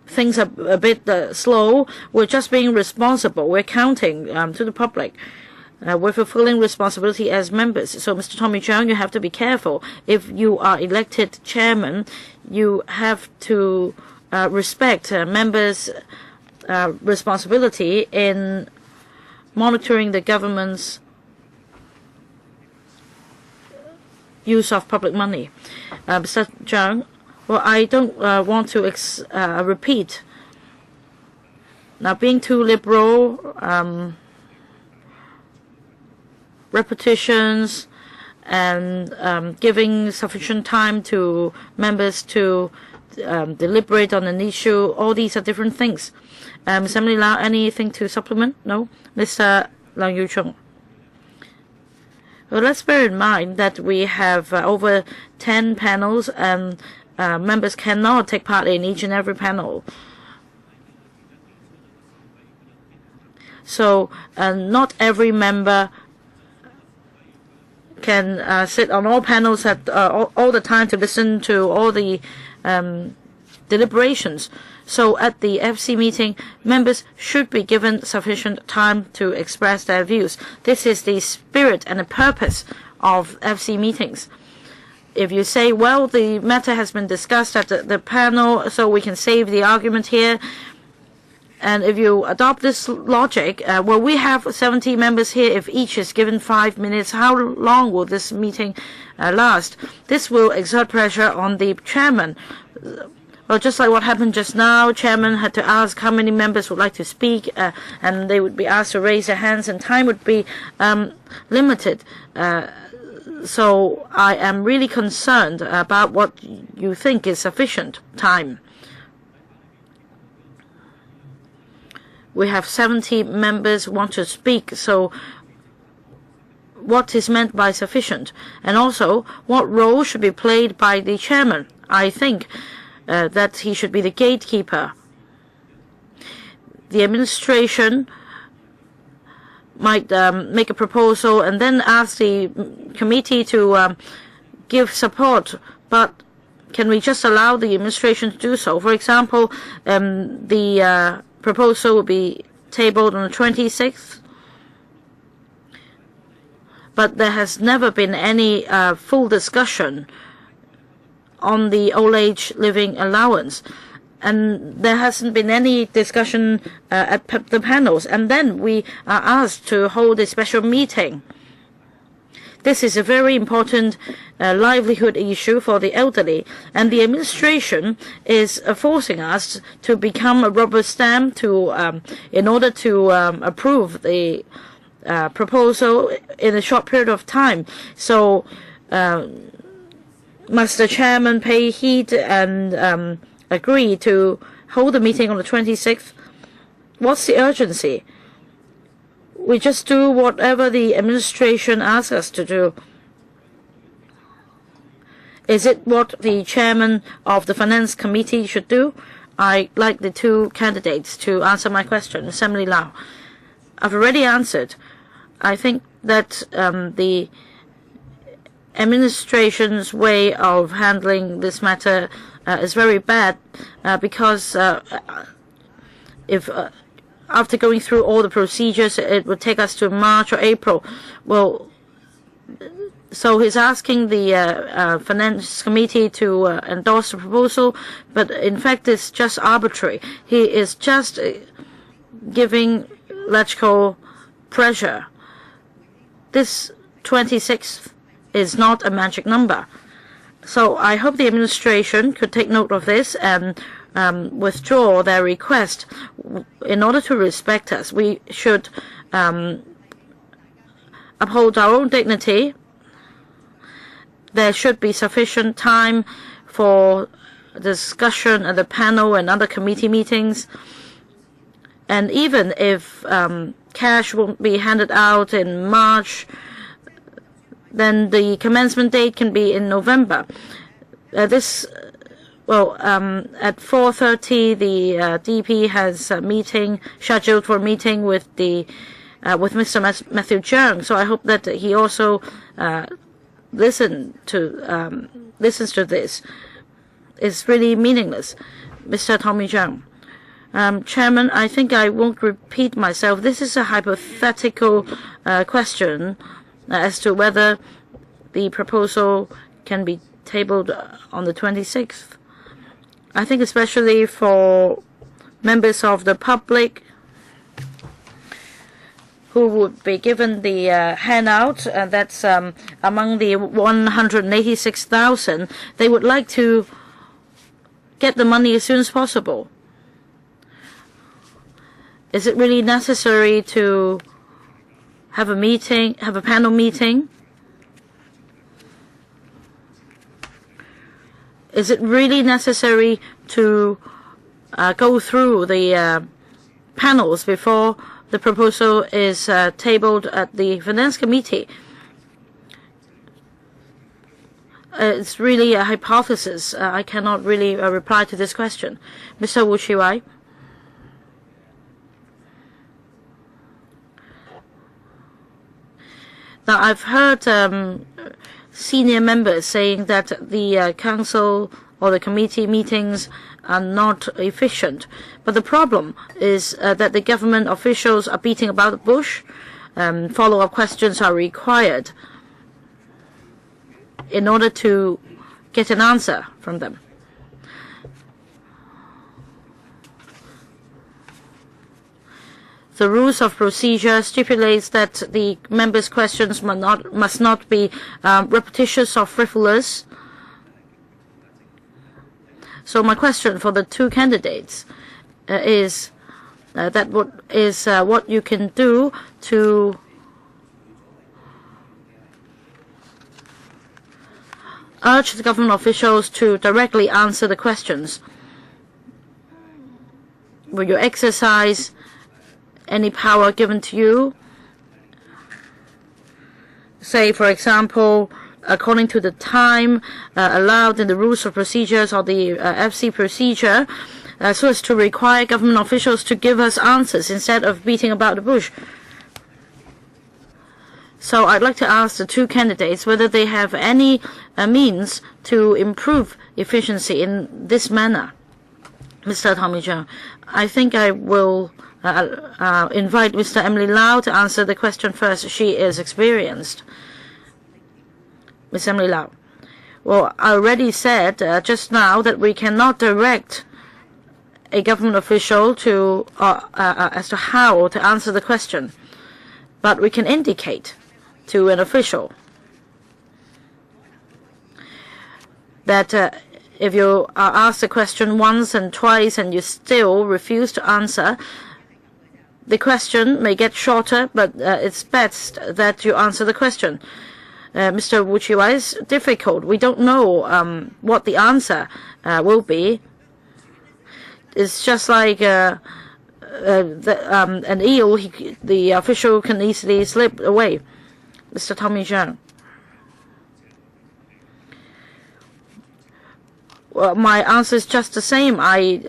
things are a bit slow, we're just being responsible. We're counting to the public. We're fulfilling responsibility as members. So, Mr. Tommy Zhang, you have to be careful. If you are elected chairman, you have to respect members' responsibility in monitoring the government's use of public money. Mr. Zhang, well, I don't want to repeat. Now, being too liberal, repetitions, and giving sufficient time to members to deliberate on an issue, all these are different things. Ms. Emily Lau, anything to supplement? No? Mr. Leung Yu-chung. Well, let's bear in mind that we have over 10 panels, and members cannot take part in each and every panel. So not every member can sit on all panels at all the time to listen to all the deliberations. So at the FC meeting, members should be given sufficient time to express their views. This is the spirit and the purpose of FC meetings. If you say, well, the matter has been discussed at the panel, so we can save the argument here, and if you adopt this logic, well, we have 70 members here. If each is given 5 minutes, how long will this meeting last? This will exert pressure on the chairman. Well, just like what happened just now, chairman had to ask how many members would like to speak, and they would be asked to raise their hands, and time would be limited. So I am really concerned about what you think is sufficient time. we have 70 members want to speak, so what is meant by sufficient? And also, what role should be played by the chairman? I think that he should be the gatekeeper. The administration might make a proposal and then ask the committee to give support, but can we just allow the administration to do so? For example, the proposal will be tabled on the 26th, but there has never been any full discussion on the old age living allowance. And there hasn't been any discussion at the panels. And then we are asked to hold a special meeting. This is a very important livelihood issue for the elderly, and the administration is forcing us to become a rubber stamp to, in order to approve the proposal in a short period of time. So must the chairman pay heed and agree to hold the meeting on the 26th? What's the urgency? We just do whatever the administration asks us to do. Is it what the chairman of the Finance Committee should do? I'd like the two candidates to answer my question. Assembly Lau. I've already answered. I think that the administration's way of handling this matter is very bad because if after going through all the procedures, it would take us to March or April. Well, so he's asking the Finance Committee to endorse the proposal, but in fact it's just arbitrary. He is just giving electrical pressure. This 26th is not a magic number. So I hope the administration could take note of this and withdraw their request. In order to respect us, we should uphold our own dignity. There should be sufficient time for discussion at the panel and other committee meetings. And even if cash won't be handed out in March, then the commencement date can be in November. At 4:30, the DP has a meeting scheduled for a meeting with the Mr. Matthew Cheung. So I hope that he also listens to this. It's really meaningless, Mr. Tommy Cheung. Chairman, I think I won't repeat myself. This is a hypothetical question as to whether the proposal can be tabled on the 26th. I think especially for members of the public who would be given the handout, that's among the 186,000, they would like to get the money as soon as possible. Is it really necessary to have a meeting, have a panel meeting? Is it really necessary to go through the panels before the proposal is tabled at the Finance Committee? It's really a hypothesis. I cannot really reply to this question. Mr. Wu Chi-wai. Now, I've heard senior members saying that the council or the committee meetings are not efficient. But the problem is that the government officials are beating about the bush. Follow-up questions are required in order to get an answer from them. The rules of procedure stipulates that the members' questions must not be repetitious or frivolous. So my question for the two candidates is what you can do to urge the government officials to directly answer the questions. Will you exercise any power given to you. Say, for example, according to the time allowed in the rules of procedures or the FC procedure, so as to require government officials to give us answers instead of beating about the bush. So I'd like to ask the two candidates whether they have any means to improve efficiency in this manner. Mr. Tommy Cheung, I think I will invite Mr. Emily Lau to answer the question first. She is experienced. Ms. Emily Lau. Well, I already said just now that we cannot direct a government official to as to how to answer the question, but we can indicate to an official that if you are asked a question once and twice and you still refuse to answer, the question may get shorter, but it's best that you answer the question. Mr. Wu Chi-wai, is difficult. We don't know what the answer will be. It's just like an eel, the official can easily slip away. Mr. Tommy Cheung. Well, my answer is just the same. I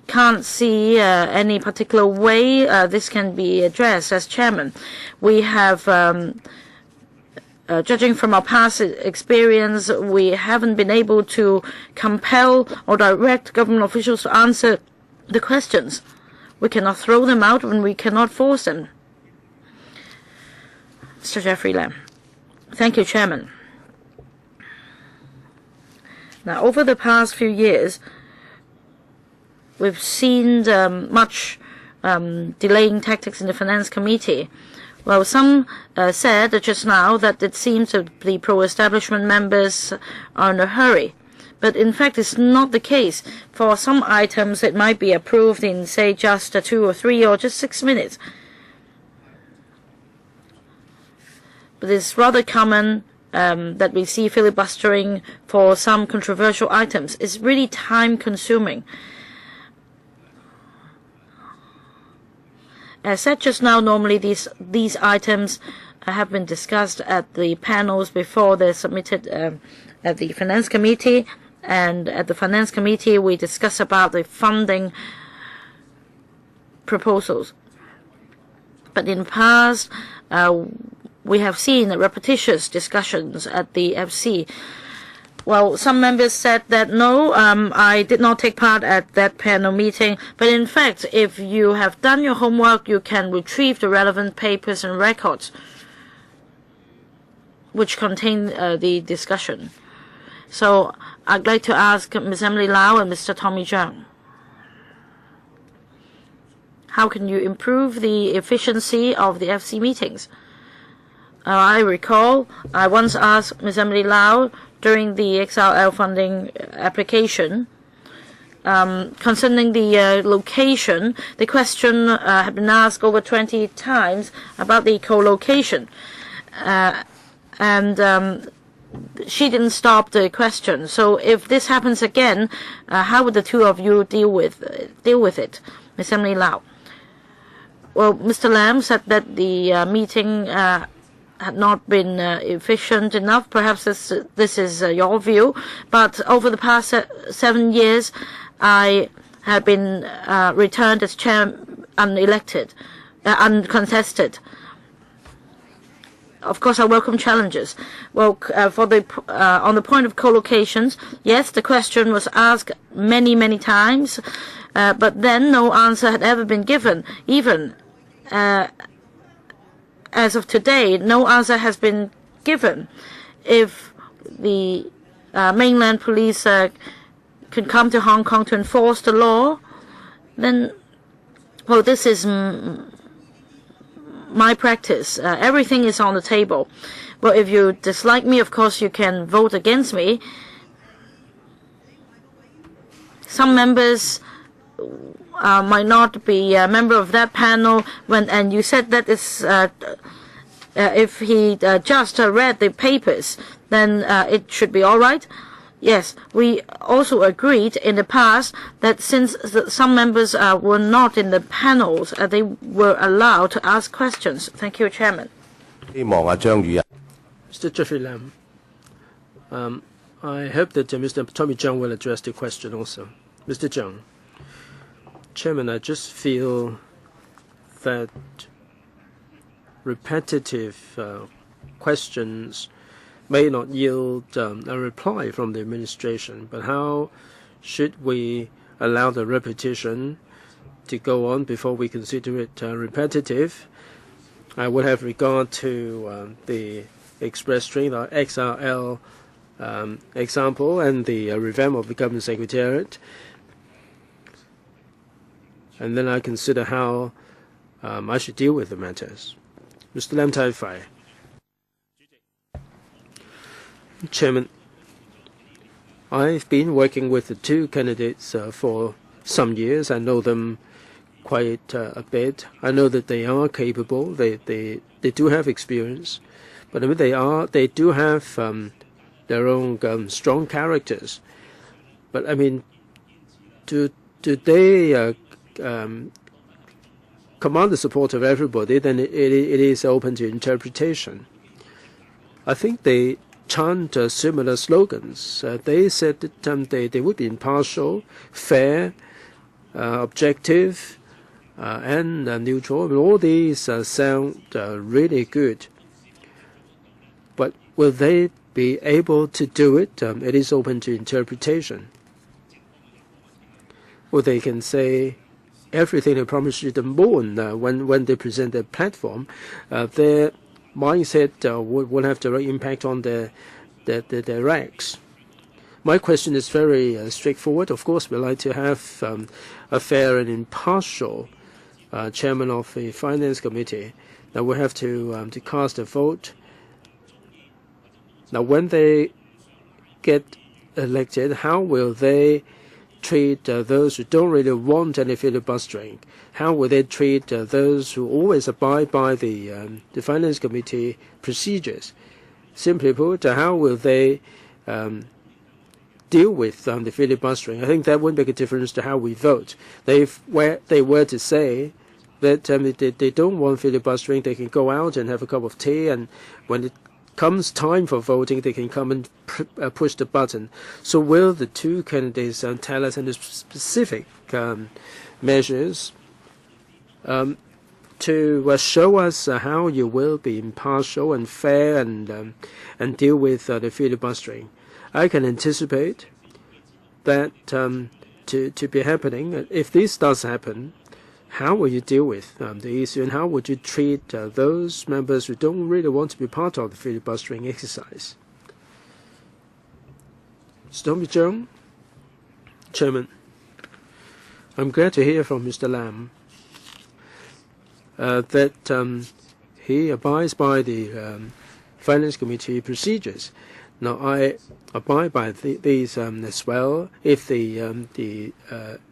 can't see any particular way this can be addressed as chairman. We have, judging from our past experience, we haven't been able to compel or direct government officials to answer the questions. We cannot throw them out when we cannot force them. Mr. Jeffrey Lam. Thank you, Chairman. Now, over the past few years, we've seen much delaying tactics in the Finance Committee. Well, some said just now that it seems that the pro-establishment members are in a hurry. But in fact, it's not the case. For some items, it might be approved in, say, just 2 or 3 or just 6 minutes. But it's rather common that we see filibustering for some controversial items. It's really time-consuming. As said just now, normally these items have been discussed at the panels before they're submitted at the Finance Committee. And at the Finance Committee, we discuss about the funding proposals. But in the past, we have seen repetitious discussions at the FC. Well, some members said that no, I did not take part at that panel meeting. But in fact, if you have done your homework, you can retrieve the relevant papers and records which contain the discussion. So I'd like to ask Ms. Emily Lau and Mr. Tommy Cheung, how can you improve the efficiency of the FC meetings? I recall I once asked Ms. Emily Lau during the XRL funding application concerning the location. The question had been asked over 20 times about the co-location. She didn't stop the question. So if this happens again, how would the two of you deal with it? Ms. Emily Lau. Well, Mr. Lam said that the meeting had not been efficient enough. Perhaps this is your view. But over the past 7 years, I have been returned as chair unelected, uncontested. Of course, I welcome challenges. Well, on the point of co-locations, yes, the question was asked many, many times, but then no answer had ever been given. Even as of today, no answer has been given. If the mainland police can come to Hong Kong to enforce the law, then, well, this is my practice. Everything is on the table. Well, if you dislike me, of course, you can vote against me. Some members might not be a member of that panel, and you said that it's, if he just read the papers, then it should be all right. Yes, we also agreed in the past that since some members were not in the panels, they were allowed to ask questions. Thank you, Chairman. Mr. Jeffrey Lam, I hope that Mr. Tommy Cheung will address the question also. Mr. Cheung, Chairman, I just feel that repetitive questions may not yield a reply from the administration, but how should we allow the repetition to go on before we consider it repetitive? I would have regard to the express train or XRL example and the revamp of the government secretariat, and then I consider how I should deal with the matters. Mr. Lam Tai Fai. Chairman, I've been working with the two candidates for some years. I know them quite a bit. I know that they are capable. They do have experience, but I mean they do have their own strong characters. But I mean, do they command the support of everybody? Then it is open to interpretation. I think they chant similar slogans. They said that they would be impartial, fair, objective, and neutral. And all these sound really good. But will they be able to do it? It is open to interpretation. Or they can say everything they promised to the moon when they present their platform. Their mindset will have direct impact on their ranks. My question is very straightforward. Of course, we like to have a fair and impartial chairman of the Finance Committee. Now we have to cast a vote. Now, when they get elected, how will they treat those who don't really want any filibustering? How will they treat those who always abide by the Finance Committee procedures? Simply put, how will they deal with the filibustering? I think that would make a difference to how we vote. If they were to say that they don't want filibustering, they can go out and have a cup of tea, and when it comes time for voting, they can come and push the button. So will the two candidates tell us any specific measures to show us how you will be impartial and fair and deal with the filibustering? I can anticipate that to be happening. If this does happen, how will you deal with the issue, and how would you treat those members who don't really want to be part of the filibustering exercise? Tommy Cheung, Chairman, I'm glad to hear from Mr. Lam that he abides by the Finance Committee procedures. Now, I abide by these as well. If the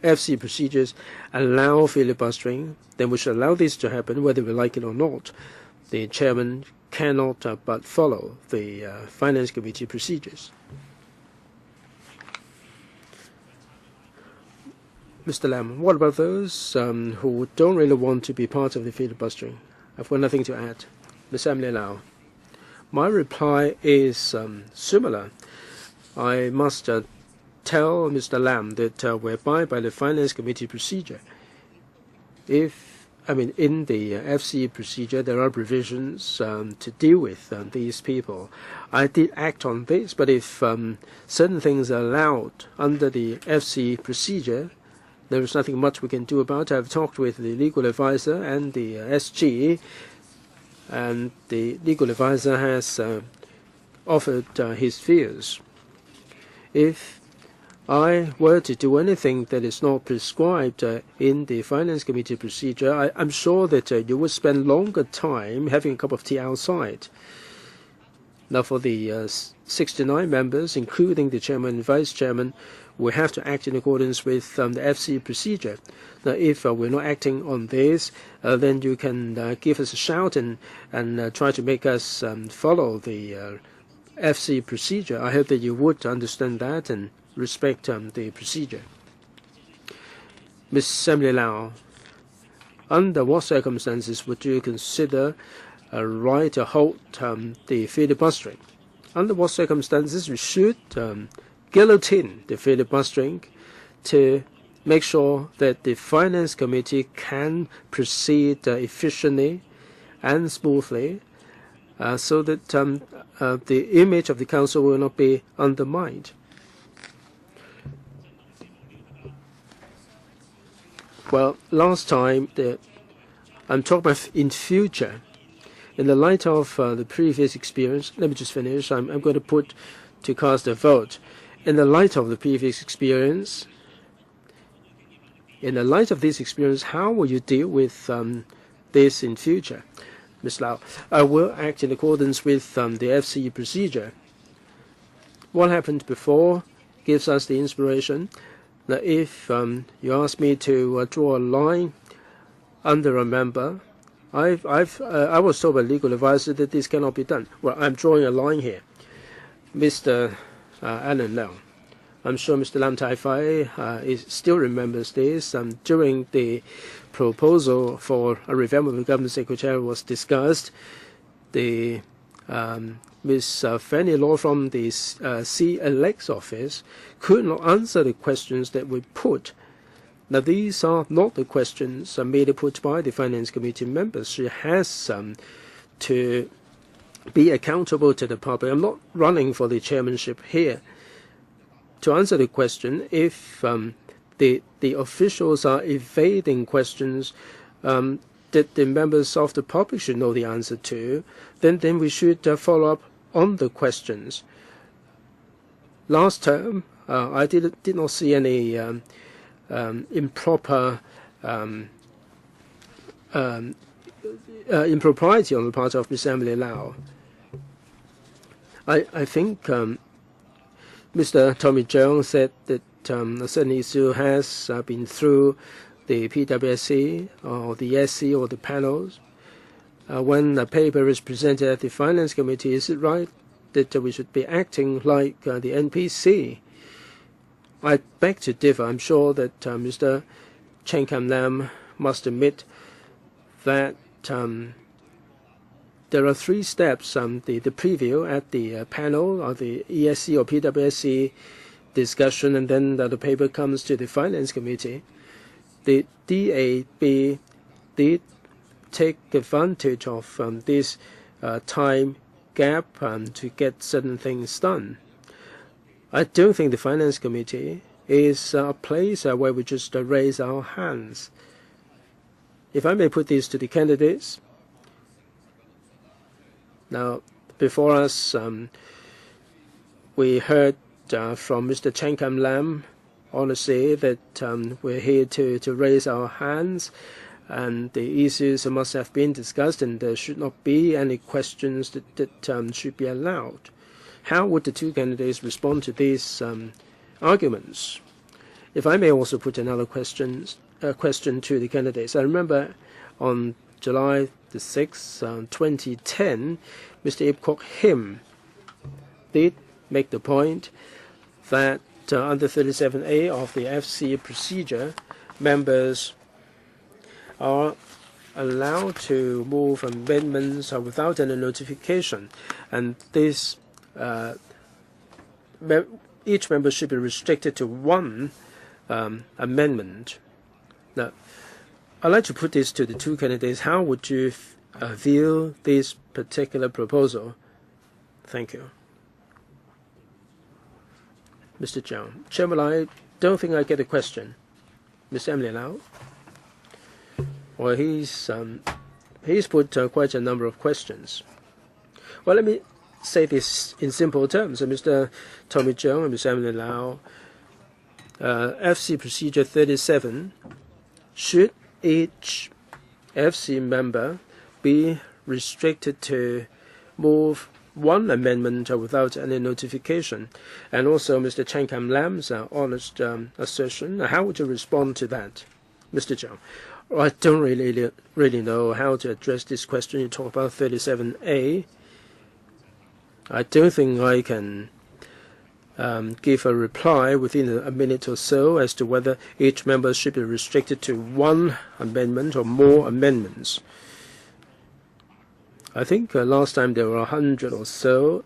FC procedures allow filibustering, then we should allow this to happen, whether we like it or not. The chairman cannot but follow the Finance Committee procedures. Mr. Lam, what about those who don't really want to be part of the filibustering? I've got nothing to add. Ms. Emily Lau. My reply is similar. I must tell Mr. Lam that we abide by the Finance Committee procedure. In the FC procedure, there are provisions to deal with these people. I did act on this, but if certain things are allowed under the FC procedure, there is nothing much we can do about it. I've talked with the legal advisor and the SG, and the legal advisor has offered his views. If I were to do anything that is not prescribed in the Finance Committee procedure, I'm sure that you would spend longer time having a cup of tea outside. Now, for the 69 members, including the chairman and vice chairman, we have to act in accordance with the FC procedure. Now, if we're not acting on this, then you can give us a shout and try to make us follow the FC procedure. I hope that you would understand that and respect the procedure. Ms. Assembly Lau, under what circumstances would you consider a right to hold the filibustering? Under what circumstances we should guillotine the filibustering to make sure that the Finance Committee can proceed efficiently and smoothly, so that the image of the Council will not be undermined. Well, last time, I'm talking about in future. In the light of the previous experience, let me just finish. I'm going to put to cast a vote. In the light of the previous experience, in the light of this experience, how will you deal with this in future? Ms. Lau, I will act in accordance with the FCE procedure. What happened before gives us the inspiration that if you ask me to draw a line under a member, I was told by legal advisor that this cannot be done. Well, I'm drawing a line here. Mr. Alan Leung, I'm sure Mr. Lam Tai Fai still remembers this. During the proposal for a reform of the government secretariat was discussed, the Ms. Fanny Law from the CLX office could not answer the questions that were put. Now, these are not the questions merely put by the Finance Committee members. She has to be accountable to the public. I'm not running for the chairmanship here. To answer the question, if the officials are evading questions that the members of the public should know the answer to, then we should follow up on the questions. Last term, I did not see any improper impropriety on the part of Ms. Emily Lau. I think Mr. Tommy Cheung said that a certain issue has been through the PWSC or the SC or the panels. When a paper is presented at the Finance Committee, is it right that we should be acting like the NPC? I beg to differ. I'm sure that Mr. Chen Kam-lam must admit that there are 3 steps, the preview at the panel or the ESC or PWSC discussion, and then the paper comes to the Finance Committee. The DAB did take advantage of this time gap to get certain things done. I don't think the Finance Committee is a place where we just raise our hands. If I may put this to the candidates, now, before us, we heard from Mr. Chen Kam-lam honestly that we're here to raise our hands, and the issues must have been discussed, and there should not be any questions that should be allowed. How would the 2 candidates respond to these arguments? If I may also put another question to the candidates. I remember on July the 6th, 2010, Mr. Ip Kok Him did make the point that under 37A of the FC procedure, members are allowed to move amendments without any notification, and this each member should be restricted to 1 amendment. Now, I'd like to put this to the 2 candidates. How would you view this particular proposal? Thank you. Mr. Zhang. Chairman, I don't think I get a question. Ms. Emily Lau? Well, he's put quite a number of questions. Well, let me say this in simple terms. Mr. Tommy Cheung and Ms. Emily Lau, FC Procedure 37, should each FC member be restricted to move 1 amendment without any notification? And also Mr. Chen Kam-lam's honest assertion. How would you respond to that, Mr. Zhang? I don't really know how to address this question. You talk about 37A. I don't think I can give a reply within a minute or so as to whether each member should be restricted to one amendment or more amendments. I think last time there were 100 or so.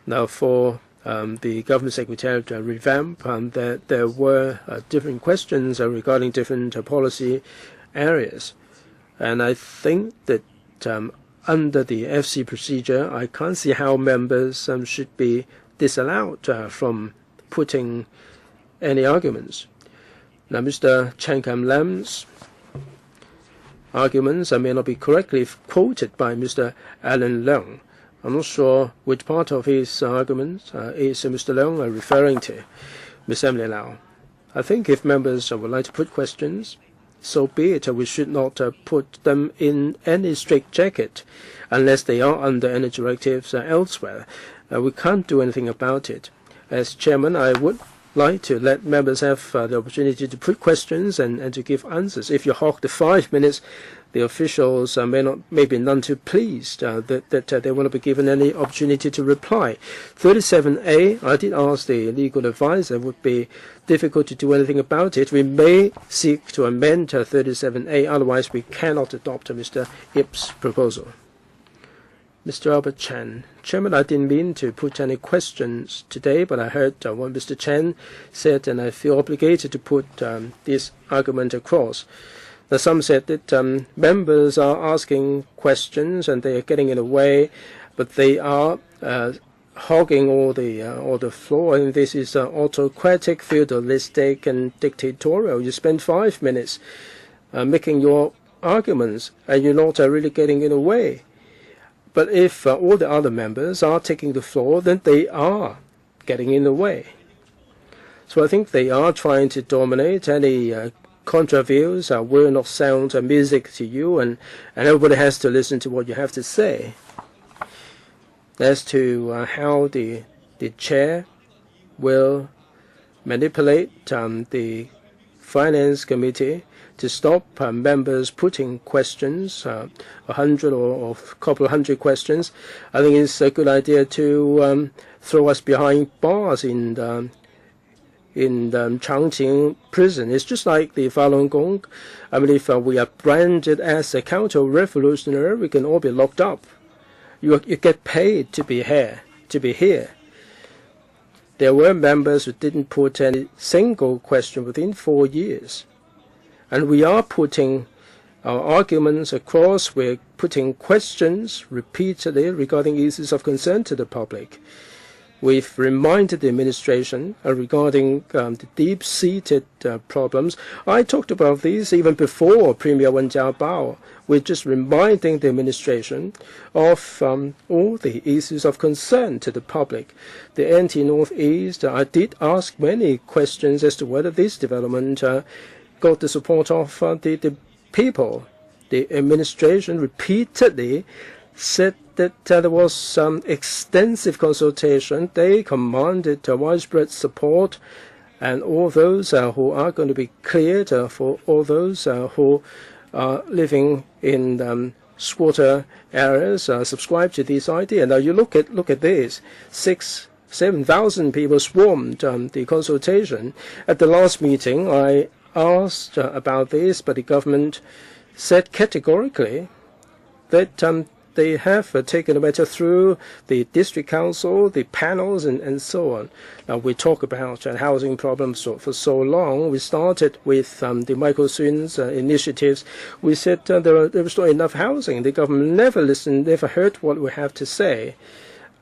Now for the Government Secretariat revamp, there were different questions regarding different policy areas. And I think that under the FC procedure, I can't see how members should be disallowed from putting any arguments. Now, Mr. Chen Kam-lam's arguments may not be correctly quoted by Mr. Alan Leung. I'm not sure which part of his argument is Mr. Leung referring to. Ms. Emily Lau, I think if members would like to put questions, so be it. We should not put them in any straitjacket unless they are under any directives elsewhere. We can't do anything about it. As chairman, I would like to let members have the opportunity to put questions and to give answers. If you hog the 5 minutes, the officials may be none too pleased that they will not be given any opportunity to reply. 37A, I did ask the legal advisor, would be difficult to do anything about it. We may seek to amend 37A, otherwise we cannot adopt Mr. Yip's proposal. Mr. Albert Chan. Chairman, I didn't mean to put any questions today, but I heard what Mr. Chen said, and I feel obligated to put this argument across. Now, some said that members are asking questions and they are getting in the way, but they are hogging all the floor, and this is autocratic, feudalistic, and dictatorial. You spend 5 minutes making your arguments, and you're not really getting in the way. But if all the other members are taking the floor, then they are getting in the way. So I think they are trying to dominate. Any contra views will not sound music to you, and everybody has to listen to what you have to say. As to how the chair will manipulate the Finance Committee to stop members putting questions, 100 or a couple of hundred questions, I think it's a good idea to throw us behind bars in Changqing prison. It's just like the Falun Gong. I mean, if we are branded as a counter-revolutionary, we can all be locked up. You get paid to be here. There were members who didn't put any single question within 4 years. And we are putting our arguments across. We're putting questions repeatedly regarding issues of concern to the public. We've reminded the administration regarding the deep-seated problems. I talked about these even before Premier Wen Jiabao. We're just reminding the administration of all the issues of concern to the public. The anti-Northeast, I did ask many questions as to whether this development got the support of the people. The administration repeatedly said that there was some extensive consultation. They commanded widespread support, and all those who are going to be cleared for all those who are living in squatter areas subscribe to this idea. Now you look at this, 7,000 people swarmed the consultation. At the last meeting, I asked about this, but the government said categorically that they have taken the matter through the district council, the panels, and so on. Now, we talk about housing problems for so long. We started with the Michael Sun's initiatives. We said there was not enough housing. The government never listened, never heard what we have to say.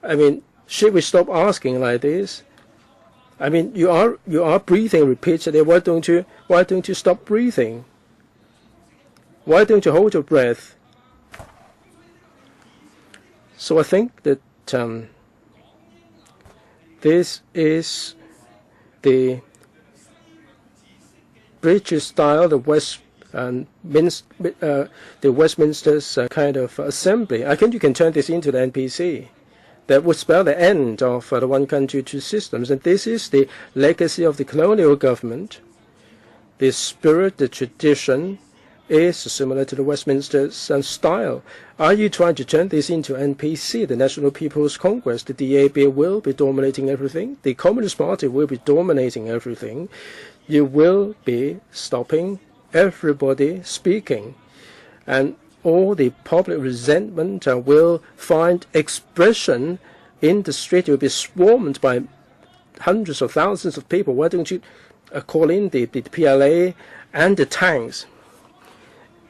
I mean, should we stop asking like this? I mean, you are breathing repeatedly. Why don't you stop breathing? Why don't you hold your breath? So I think that this is the British style, the Westminster's kind of assembly. I think you can turn this into the NPC. That would spell the end of the one country, two systems. And this is the legacy of the colonial government, the spirit, the tradition, is similar to the Westminster style. Are you trying to turn this into NPC, the National People's Congress? The DAB will be dominating everything. The Communist Party will be dominating everything. You will be stopping everybody speaking. And all the public resentment will find expression in the street. You will be swarmed by hundreds of thousands of people. Why don't you call in the PLA and the tanks?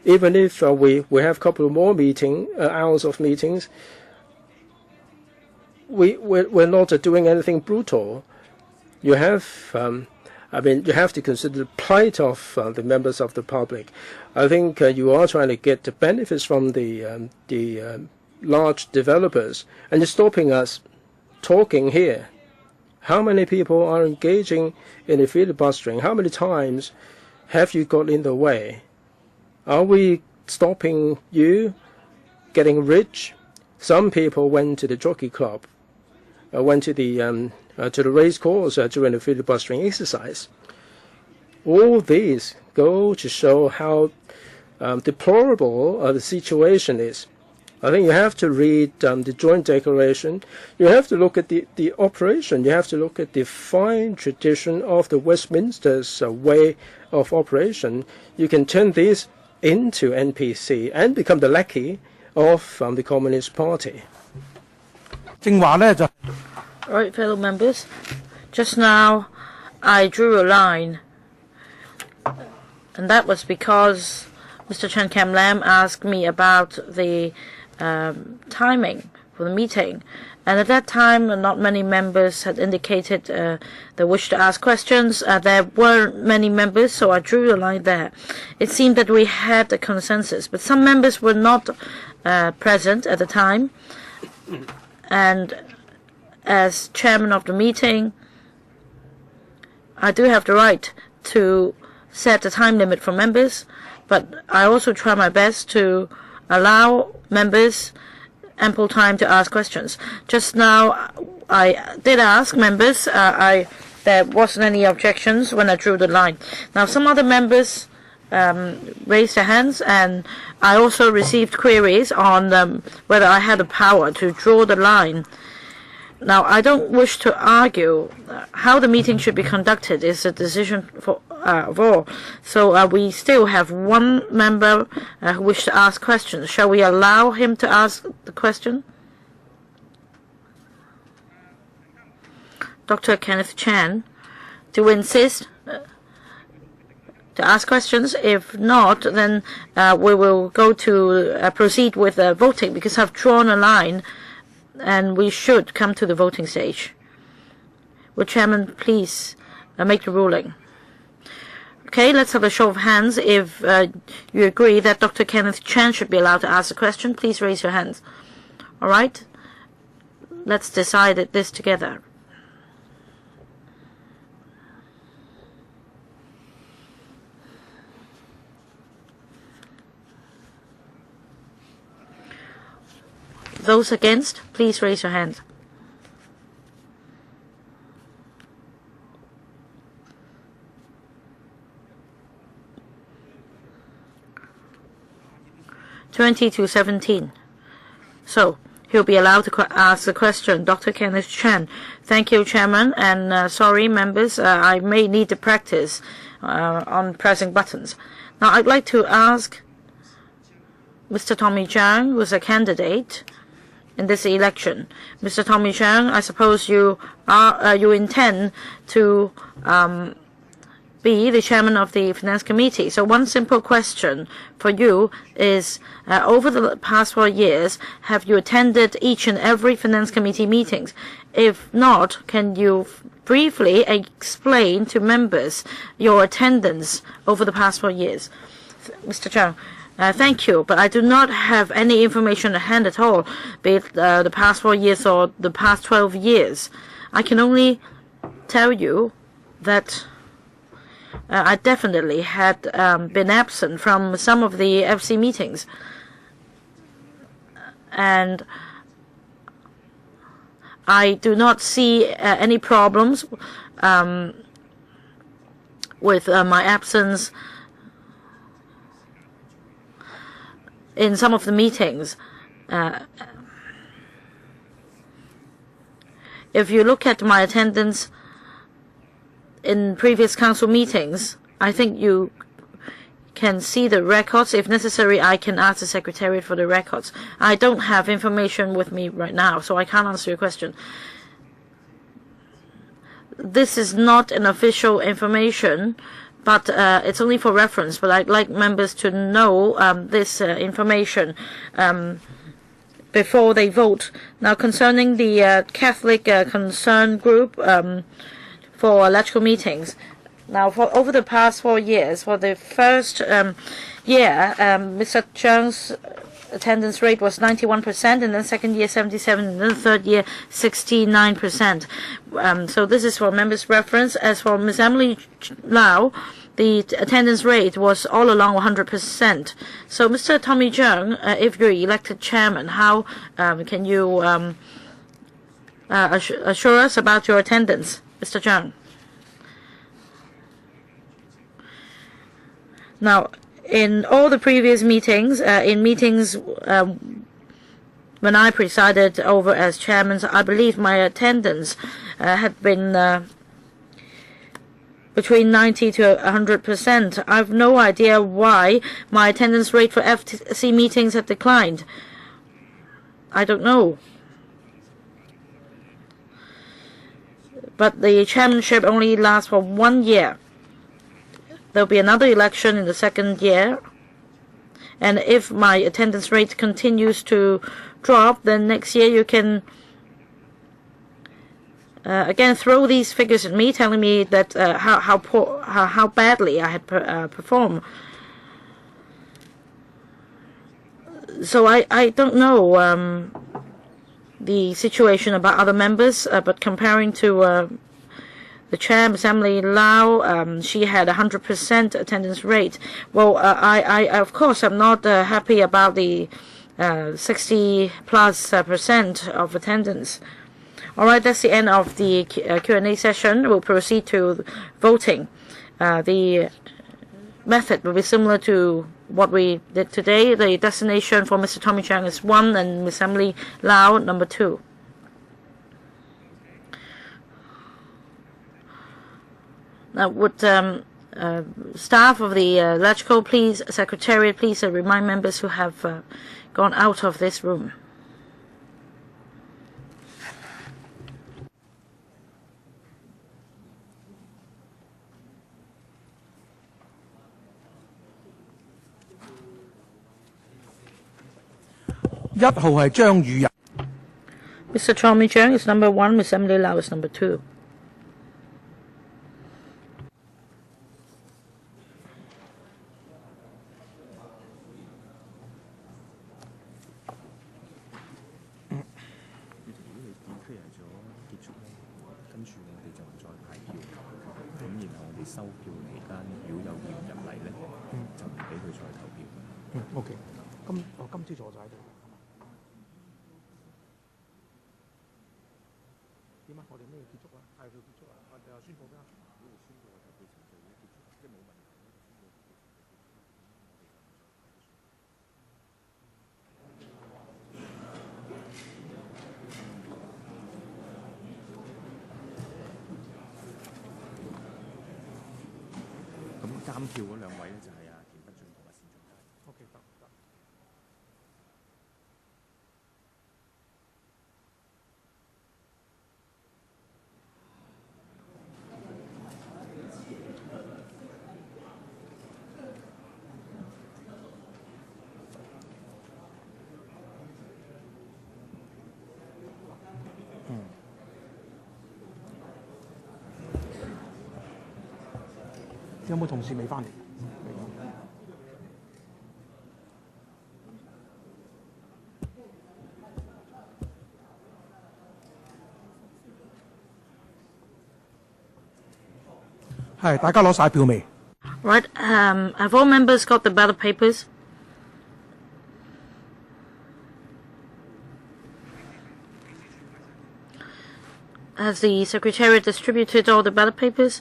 Even if we have a couple more hours of meetings, we're not doing anything brutal. You have, you have to consider the plight of the members of the public. I think you are trying to get the benefits from the large developers, and you're stopping us talking here. How many people are engaging in the filibustering? How many times have you got in the way? Are we stopping you getting rich? Some people went to the jockey club, went to the race course during the filibustering exercise. All these go to show how deplorable the situation is. I think you have to read the joint declaration. You have to look at the operation. You have to look at the fine tradition of the Westminster's way of operation. You can turn this into NPC and become the lackey of the Communist Party. All right, fellow members. Just now, I drew a line, and that was because Mr. Chen Kam-lam asked me about the timing for the meeting. And at that time, not many members had indicated the wish to ask questions. There weren't many members, so I drew a line there. It seemed that we had a consensus, but some members were not present at the time. And as chairman of the meeting, I do have the right to set a time limit for members, but I also try my best to allow members ample time to ask questions. Just now, I did ask members. There wasn't any objections when I drew the line. Now, some other members raised their hands, and I also received queries on whether I had the power to draw the line. Now, I don't wish to argue how the meeting should be conducted is a decision of all. So we still have one member who wishes to ask questions. Shall we allow him to ask the question? Dr. Kenneth Chan, do you insist to ask questions? If not, then we will go to proceed with voting, because I've drawn a line and we should come to the voting stage. Will Chairman please make the ruling? Okay, let's have a show of hands if you agree that Dr. Kenneth Chan should be allowed to ask a question. Please raise your hands. All right? Let's decide this together. Those against, please raise your hand. to 17. So he'll be allowed to ask the question. Dr. Kenneth Chan. Thank you, Chairman. And sorry, members, I may need to practice on pressing buttons. Now, I'd like to ask Mr. Tommy Zhang, who is a candidate in this election. Mr. Tommy Zhang, I suppose you intend to be the chairman of the Finance Committee. So one simple question for you is, over the past 4 years, have you attended each and every Finance Committee meetings? If not, can you briefly explain to members your attendance over the past 4 years? Mr. Zhang. Thank you, but I do not have any information at hand at all, be it the past 4 years or the past 12 years. I can only tell you that I definitely had been absent from some of the FC meetings. And I do not see any problems with my absence in some of the meetings. If you look at my attendance in previous council meetings, I think you can see the records. If necessary, I can ask the Secretariat for the records. I don't have information with me right now, so I can't answer your question. This is not an official information, but it's only for reference. But I'd like members to know this information before they vote. Now, concerning the Catholic Concern Group for electoral meetings. Now, for over the past 4 years, for the first year, Mr. Cheung's attendance rate was 91%, and then second year 77%, and then third year 69%. So this is for members' reference. As for Ms. Emily Lau, the attendance rate was all along 100%. So, Mr. Tommy Cheung, if you're elected chairman, how can you assure us about your attendance, Mr. Cheung? Now, in all the previous meetings, in meetings when I presided over as chairman, I believe my attendance had been between 90 to 100%. I've no idea why my attendance rate for FTC meetings had declined. I don't know. But the chairmanship only lasts for 1 year. There'll be another election in the second year. And if my attendance rate continues to drop, then next year you can again throw these figures at me, telling me that how badly I had performed. So I don't know the situation about other members, but comparing to the chair, Ms. Emily Lau, she had 100% attendance rate. Well, I of course I'm not happy about the 60+% of attendance. All right, that's the end of the Q&A session. We'll proceed to voting. The method will be similar to what we did today. The destination for Mr. Tommy Cheung is 1 and Ms. Emily Lau number 2. Now, would staff of the electrical secretariat please remind members who have gone out of this room. Mr. Tommy Cheung is number 1, Ms. Emily Lau is number 2. OK，我今朝坐咗喺度。點啊？我哋咩結束啊？係佢結束啊？我哋又宣佈咩啊？宣佈投票程序已經結束，即係冇問題。咁監票嗰兩位咧就係田北俊同埋單仲偕。OK， 得。有冇同事未翻嚟？係，大家攞晒票未 ？Right, have all members got the ballot papers? Has the Secretariat distributed all the ballot papers?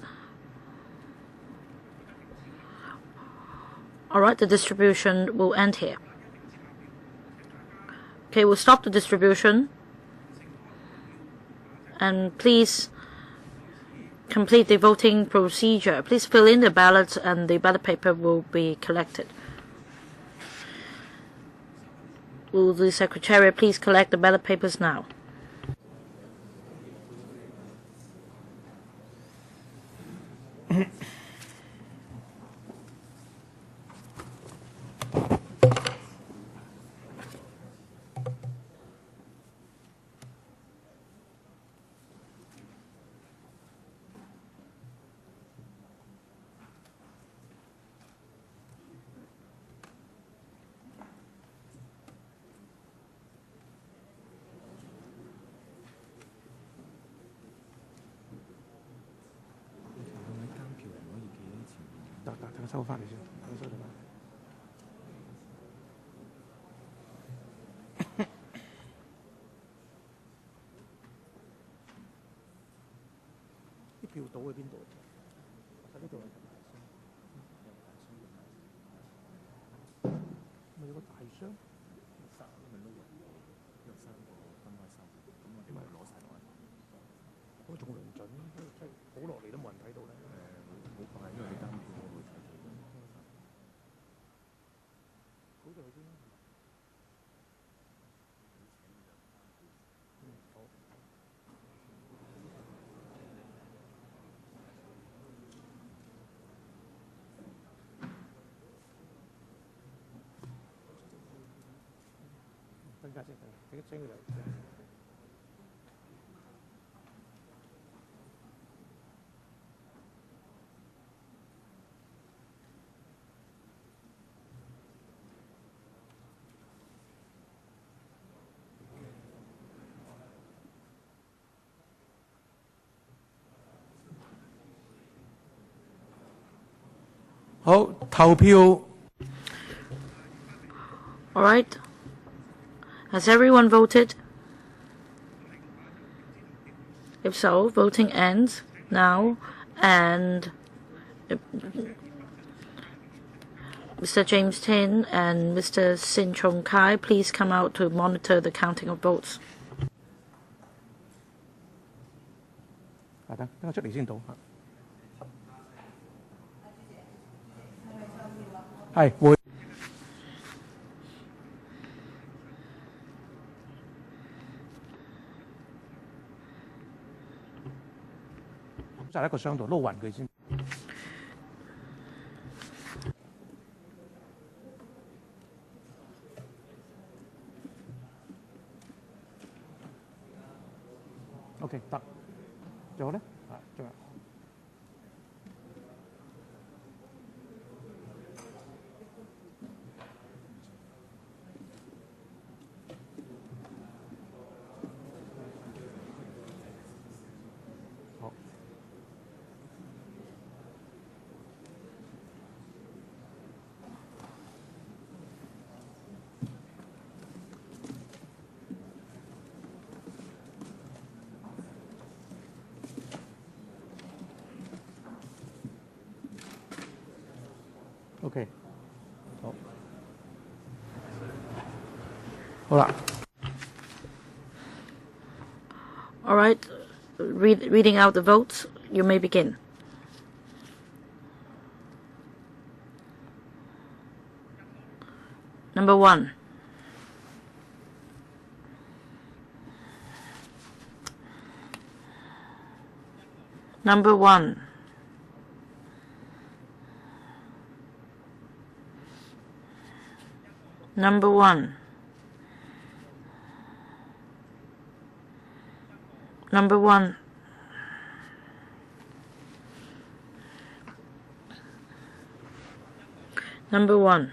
All right, the distribution will end here. Okay, we'll stop the distribution. And please complete the voting procedure. Please fill in the ballots and the ballot paper will be collected. Will the Secretariat please collect the ballot papers now?等收翻嚟先，等收翻。啲票倒喺邊度？喺呢度咪有個大箱？咪撈約3個分開收，咁我哋咪攞晒落嚟。嗰仲論盡，即係倒落嚟都冇人睇到咧。好快，因為你單票我會睇到。好就係先。好。等下先，等佢整佢嚟。好，投票。All right. Has everyone voted? If so, voting ends now, and Mr. James Tin and Mr. Sin Chung Kai, please come out to monitor the counting of votes. 等我出嚟先到。係會。就喺個箱度撈勻佢先。OK， 得。仲有咧？仲有。OK， 好，好啦。All right, reading out the votes, you may begin. Number 1. Number 1. Number 1. Number 1. Number 1.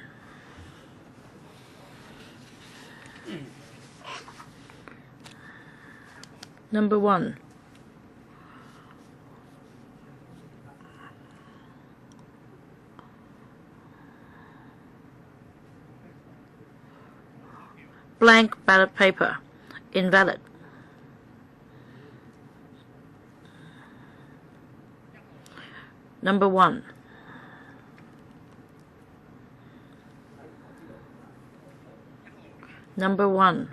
Number 1. Blank ballot paper. Invalid. Number 1. Number 1.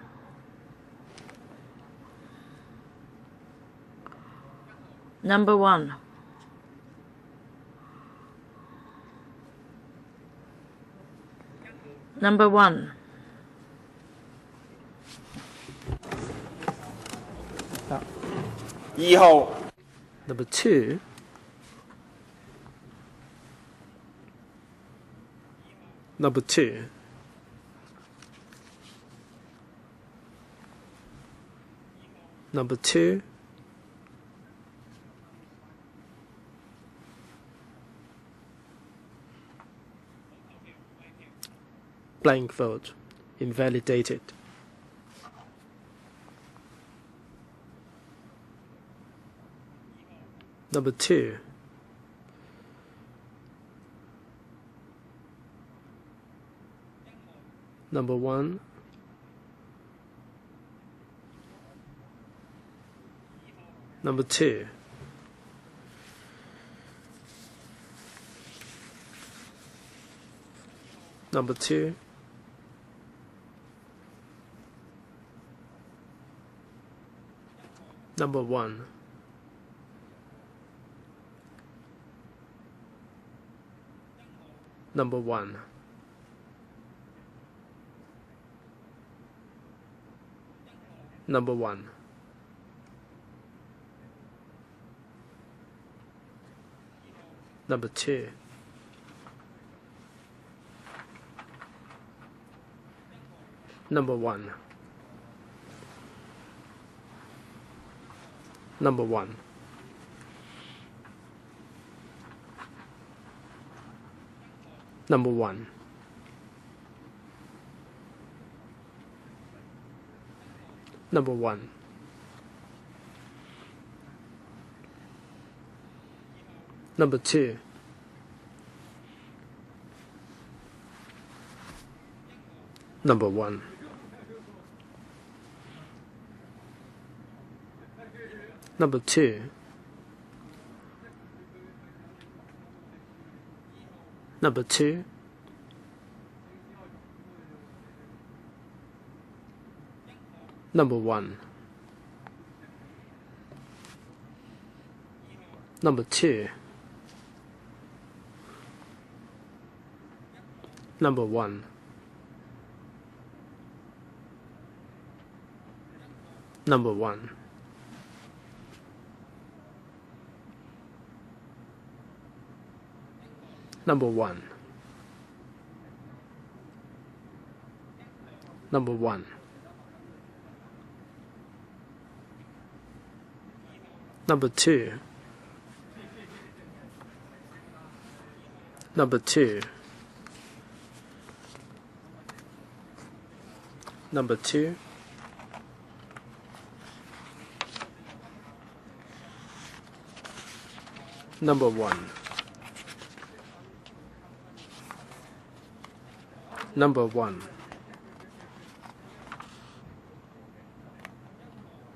Number 1. Number 1. 2號 Number 2. Number 2. Number 2. Blank vote. Invalidated. Number 2. Number 1. Number 2. Number 2. Number 1. Number 1. Number 1. Number 2. Number 1. Number 1. Number 1. Number 1. Number 2. Number 1. Number 2. Number 2. Number 1. Number 2. Number 1. Number 1. Number 1. Number 1. Number 2. Number 2. Number 2. Number 1. Number 1.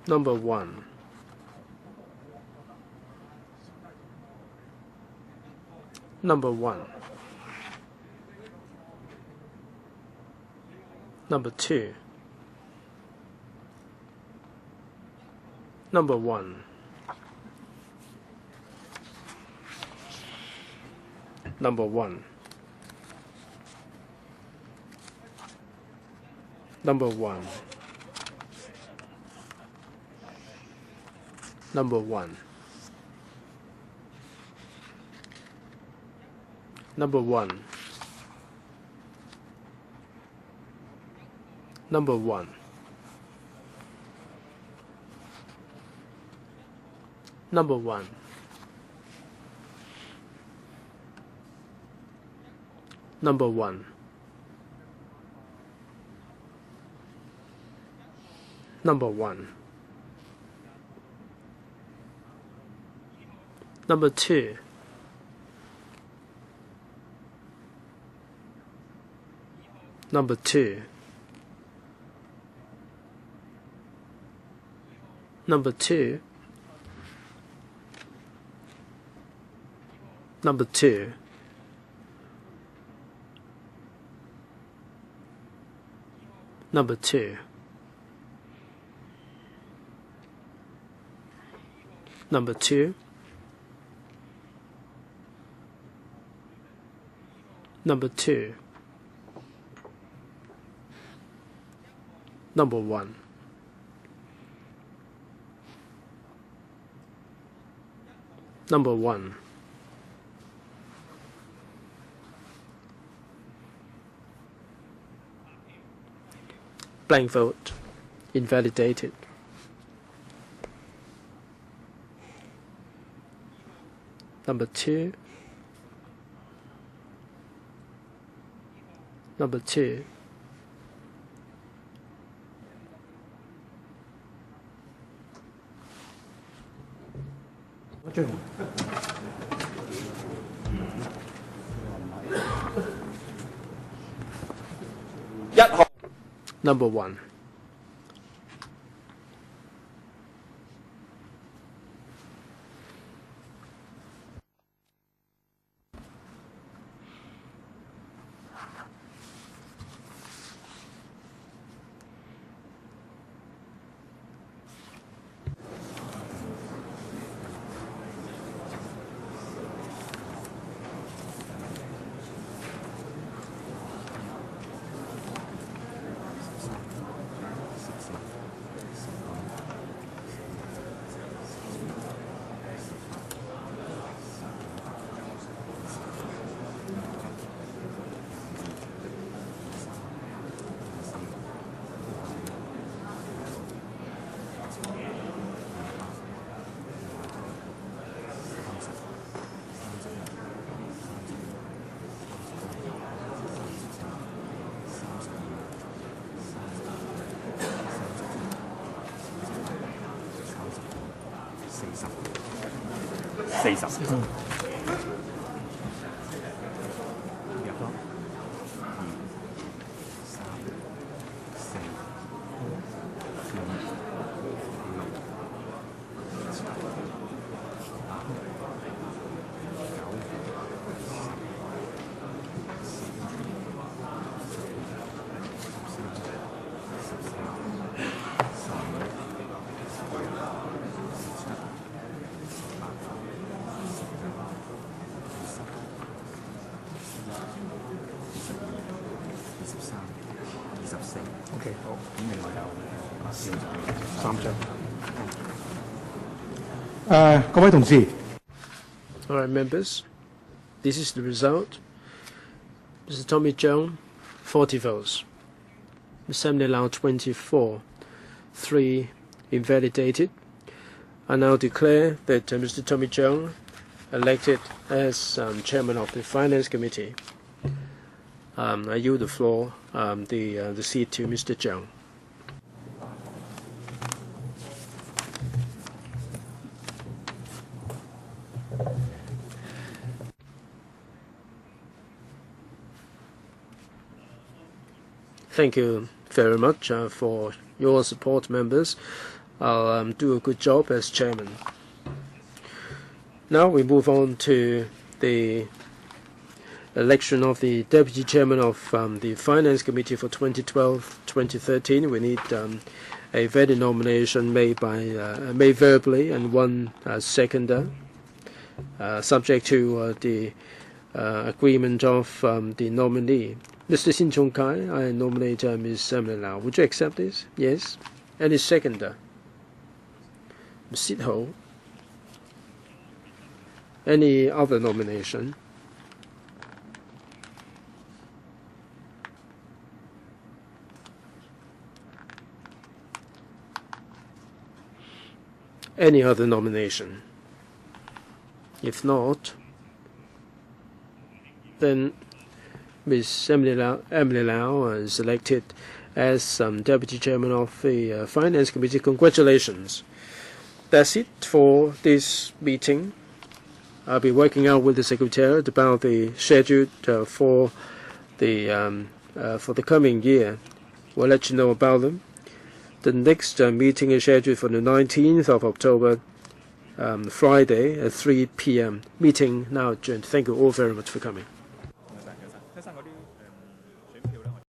Number 1. Number 1. Number 2. Number 1. Number 1. Number 1. Number 1. Number 1. Number 1. Number 1. Number 1. Number 1. Number 2. Number 2. Number 2. Number 2. Number 2. Number 2. Number 2. Number 1. Number 1. Blank vote. Invalidated. Number 2. Number 2. Number 1. OK， 好，咁另外有3張。各位同事。All right, members. This is the result. Mr. Tommy Cheung, 40 votes. Mr. Emily Lau, 24. 3 invalidated. I now declare that Mr. Tommy Cheung elected as chairman of the Finance Committee. I yield the floor, the seat to Mr. Cheung. Thank you very much for your support, members. I'll do a good job as chairman. Now we move on to the election of the deputy chairman of the Finance Committee for 2012-2013. We need a valid nomination made verbally and one seconder, subject to the agreement of the nominee. Mr. Sin Chung Kai, I nominate Ms. Emily Lau. Would you accept this? Yes. Any seconder? Ms. Sit Ho. Any other nomination? Any other nomination? If not, then Ms. Emily Lau is elected as Deputy Chairman of the Finance Committee. Congratulations. That's it for this meeting. I'll be working out with the Secretariat about the schedule for the coming year. We'll let you know about them. The next meeting is scheduled for the 19th of October, Friday at 3 p.m. Meeting now adjourned. Thank you all very much for coming.